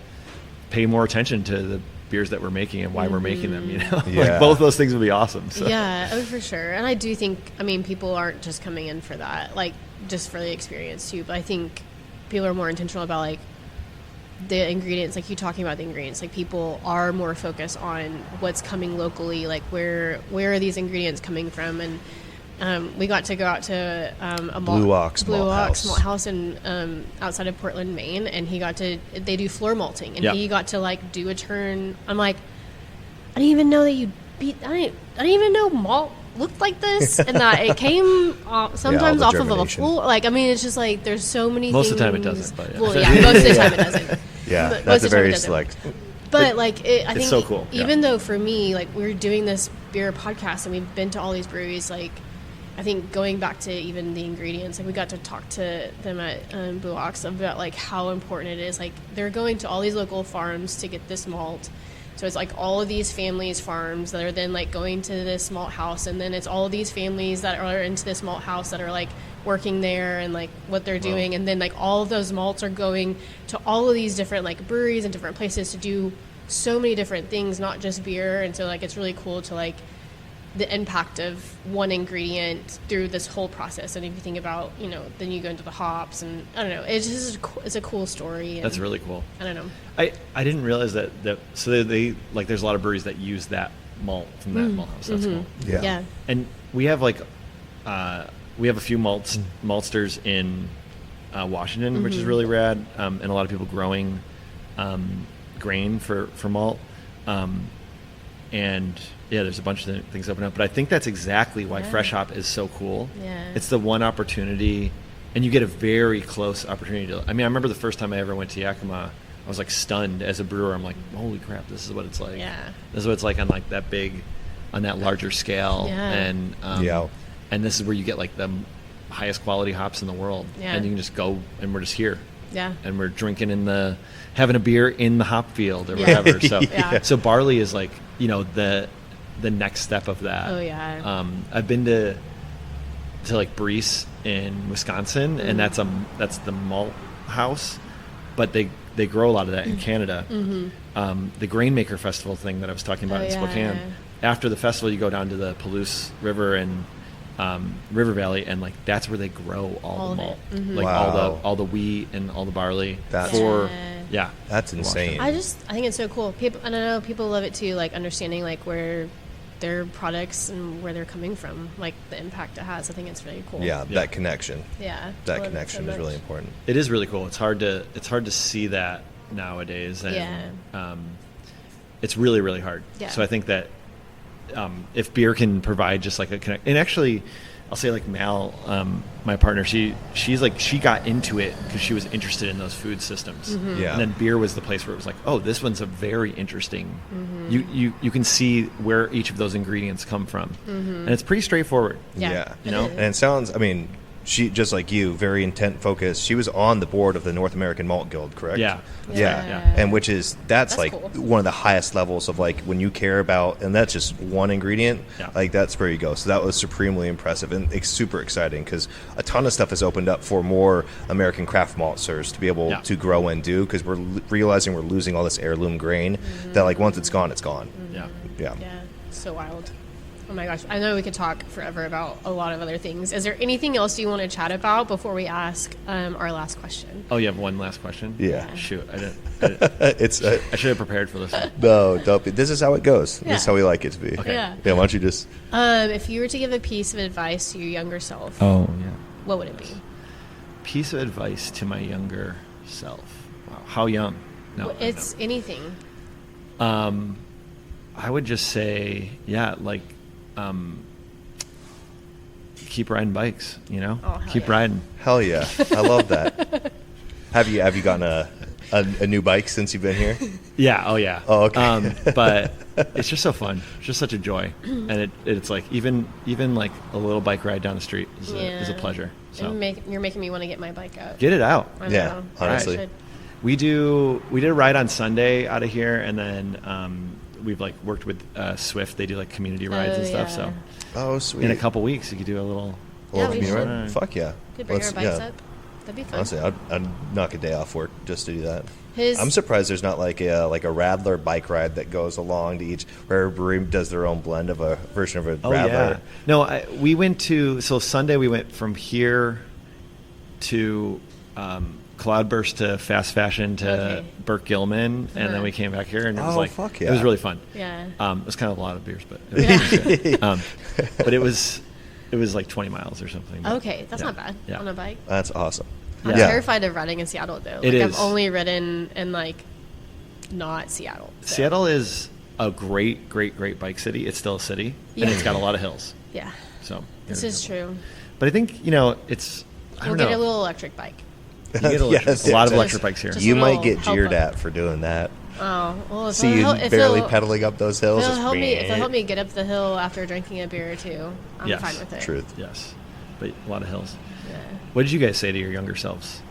pay more attention to the beers that we're making and why we're making them, like both those things would be awesome. So. For sure. And I do think, people aren't just coming in for that, like just for the experience too, but I think people are more intentional about like the ingredients, like you talking about the ingredients, like people are more focused on what's coming locally, like where are these ingredients coming from. And we got to go out to a Blue Ox Malt House in outside of Portland, Maine, and they do floor malting, and he got to like do a turn. I'm like, I didn't even know that I didn't even know malt looked like this, and that it came sometimes off of a floor. Like, it's just like there's so many most things. Most of the time it doesn't, but most of the time it doesn't. But that's a very select. But like, I think it's so cool. Even though for me, like we're doing this beer podcast and we've been to all these breweries, like I think going back to even the ingredients, like we got to talk to them at Blue Ox about like how important it is. Like they're going to all these local farms to get this malt. So it's like all of these families' farms that are then like going to this malt house, and then it's all of these families that are into this malt house that are like working there and like what they're doing, and then like all of those malts are going to all of these different like breweries and different places to do so many different things, not just beer. And so like it's really cool to like the impact of one ingredient through this whole process. And if you think about, then you go into the hops, and I don't know, it's just it's a cool story. And that's really cool. I don't know. I didn't realize that so they like there's a lot of breweries that use that malt from that malt house. That's cool. Yeah. And we have like we have a few maltsters in Washington, which is really rad, and a lot of people growing grain for malt. And there's a bunch of things open up, but I think that's exactly why Fresh Hop is so cool. It's the one opportunity, and you get a very close opportunity to. I remember the first time I ever went to Yakima, I was like stunned as a brewer. I'm like, holy crap, this is what it's like. This is what it's like on like that big, on that larger scale, and and this is where you get like the highest quality hops in the world, and you can just go, and we're just here. And we're drinking having a beer in the hop field or whatever. So, so barley is like, the next step of that. I've been to like Breese in Wisconsin, and that's the malt house, but they grow a lot of that in Canada. The Grainmaker Festival thing that I was talking about in Spokane. After the festival, you go down to the Palouse River and River Valley, and like that's where they grow all the malt, like all the wheat and all the barley. That's insane. I think it's so cool. People, and I know people love it too, like understanding like where their products and where they're coming from, like the impact it has. I think it's really cool. That connection. That connection is really important. It is really cool. It's hard to see that nowadays, and it's really, really hard. So I think that if beer can provide just like a connect, and actually I'll say like Mal, my partner, she's like, she got into it because she was interested in those food systems. Yeah. And then beer was the place where it was like, oh, this one's a very interesting. You can see where each of those ingredients come from, and it's pretty straightforward. Yeah. You know, And it sounds, I mean, she, just like you, very intent focused. She was on the board of the North American Malt Guild, correct? Yeah. Yeah. And which is, that's like cool. one of the highest levels of like when you care about, and that's just one ingredient, like that's where you go. So that was supremely impressive and it's super exciting because a ton of stuff has opened up for more American craft maltsters to be able to grow and do, because we're realizing we're losing all this heirloom grain that like once it's gone, it's gone. Yeah. Yeah, so wild. Oh my gosh, I know we could talk forever about a lot of other things. Is there anything else you want to chat about before we ask our last question? Oh, you have one last question? Yeah. Shoot, I didn't. It's I should have prepared for this one. no, don't be. This is how it goes. Yeah. This is how we like it to be. Okay. Yeah. Yeah, why don't you just... If you were to give a piece of advice to your younger self, Oh, yeah. what would it be? Piece of advice to my younger self. Wow. How young? No. It's anything. I would just say, keep riding bikes, you know? Oh, hell keep yeah. riding. Hell yeah. I love that. Have you gotten a new bike since you've been here? Yeah, oh yeah. Oh, okay. But it's just so fun. It's just such a joy. And it's like even like a little bike ride down the street is a pleasure. So You're making me want to get my bike out. get it out. I Yeah, know. honestly. I should. We did a ride on Sunday out of here, and then we've like worked with Swift. They do like community rides and stuff. yeah. So Oh, sweet. in a couple weeks, you could do a little. Yeah, we community should. ride? Fuck yeah. Could bring our bikes yeah. up. That'd be fun. Honestly, I'd knock a day off work just to do that. His- I'm surprised there's not like a Radler bike ride that goes along to each, where every brewery does their own blend of a version of a Oh Radler. yeah. No, we went to Sunday. We went from here to Cloudburst to Fast Fashion to Burke Gilman, and then we came back here, and it was like fuck it was yeah. really fun. Yeah. It was kind of a lot of beers, but it was good. But it was like 20 miles or something. But, Okay, that's yeah. not bad Yeah. on a bike. That's awesome. I'm Yeah. terrified of riding in Seattle though. It Like, is. I've only ridden in like not Seattle. so. Seattle is a great bike city. It's still a city, Yeah. and it's got a lot of hills. Yeah, So this is true. But I think it's. I We'll don't get know. a little electric bike. You get electric, a lot of electric bikes here. Just You a might little get help jeered up. at for doing that. Oh, well, if See you it'll, if barely it'll- pedaling up those hills. If just it'll help me get up the hill after drinking a beer or two, I'm Yes. fine with it. Truth. Yes, but a lot of hills. Yeah. What did you guys say to your younger selves?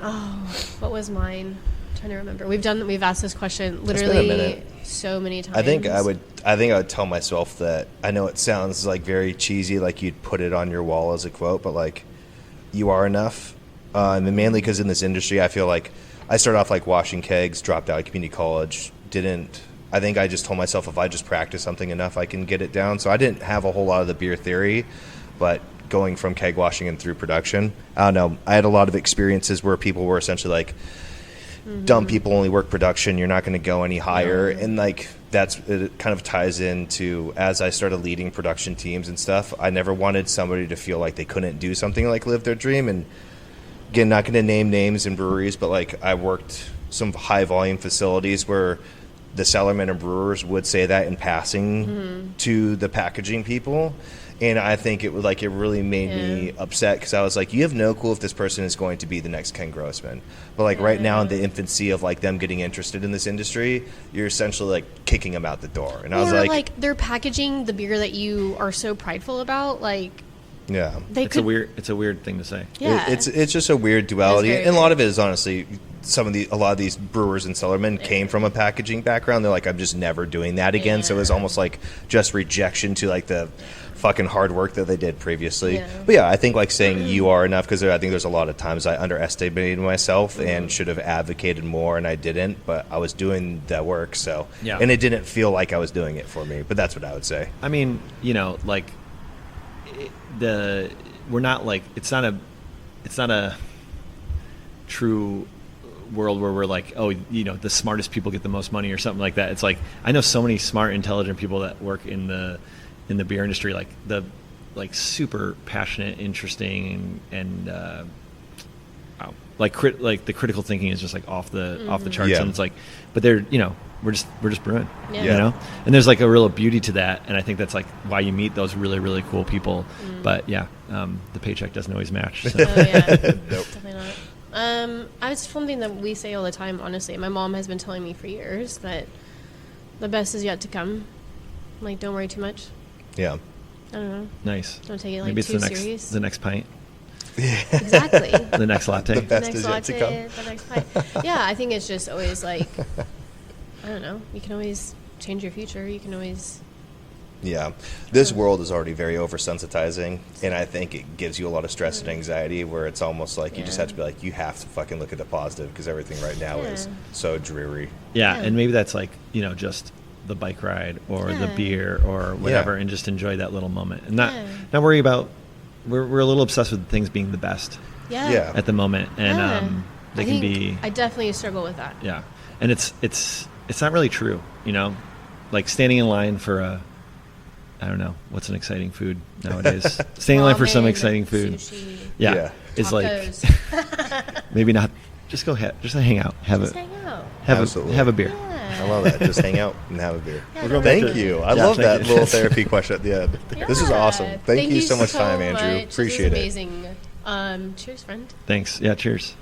Oh, what was mine? I'm trying to remember. We've asked this question been a literally minute. so many times. I think I would tell myself that. I know it sounds like very cheesy, like you'd put it on your wall as a quote, but like, you are enough. And mainly because in this industry, I feel like I started off like washing kegs, dropped out of community college, I think I just told myself if I just practice something enough, I can get it down. So I didn't have a whole lot of the beer theory, but going from keg washing and through production, I don't know. I had a lot of experiences where people were essentially like, dumb people only work production. You're not going to go any higher. And like, it kind of ties into, as I started leading production teams and stuff, I never wanted somebody to feel like they couldn't do something like live their dream. And again, not going to name names in breweries, but like I worked some high volume facilities where the cellarmen and brewers would say that in passing to the packaging people. And I think it really made me upset because I was like, you have no clue if this person is going to be the next Ken Grossman. But like right now in the infancy of like them getting interested in this industry, you're essentially like kicking them out the door. And I was like, they're packaging the beer that you are so prideful about. Like, yeah. It's a weird thing to say. Yeah. It's just a weird duality, very and a lot weird. of it is honestly a lot of these brewers and cellarmen came from a packaging background. They're like, I'm just never doing that again. So it was almost like just rejection to like the fucking hard work that they did previously. Yeah. But yeah, I think like saying you are enough, because I think there's a lot of times I underestimated myself and should have advocated more, and I didn't. But I was doing that work, so and it didn't feel like I was doing it for me. But that's what I would say. I mean, like we're not like it's not a true world where we're like, oh, the smartest people get the most money or something like that. It's like I know so many smart, intelligent people that work in the beer industry, like super passionate, interesting, and like the critical thinking is just like off the charts. Yeah. And it's like, but they're we're just brewing, Yeah. you know. And there's like a real beauty to that, and I think that's like why you meet those really really cool people. But yeah, the paycheck doesn't always match. So. Oh, yeah. Nope. Definitely not. It's something that we say all the time, honestly. My mom has been telling me for years that the best is yet to come. Like, don't worry too much. Yeah. I don't know. Nice. Don't take it like Maybe it's too the serious. next pint, Exactly. the next latte. The best The next is yet to latte, come. the next pie. Yeah, I think it's just always like, I don't know. You can always change your future. You can always. Yeah. This world is already very oversensitizing, and I think it gives you a lot of stress and anxiety where it's almost like you just Yeah. have to be like, you have to fucking look at the positive because everything right now is Yeah. so dreary. Yeah, Yeah. and maybe that's like, you know, just the bike ride or the Yeah. beer or whatever, Yeah. and just enjoy that little moment and Yeah. not worry about. We're a little obsessed with things being the best Yeah. Yeah. at the moment, and Yeah. they I can think be I definitely struggle with that. yeah, and it's not really true, you know, like standing in line for a. I don't know what's an exciting food nowadays. Standing in line for some Ramen, exciting food, sushi, yeah, Yeah. is like tacos. maybe not. Just go ahead, just hang out, Just hang out. Absolutely. have a beer. Yeah. I love that. Just hang out and have a beer. Yeah, We're going don't back Thank to- you. I Yeah, love thank that you. little therapy question at the end. This is Yeah. awesome. Thank you so much time, much. Andrew. This Appreciate is it. amazing. Cheers, friend. Thanks. Yeah. Cheers.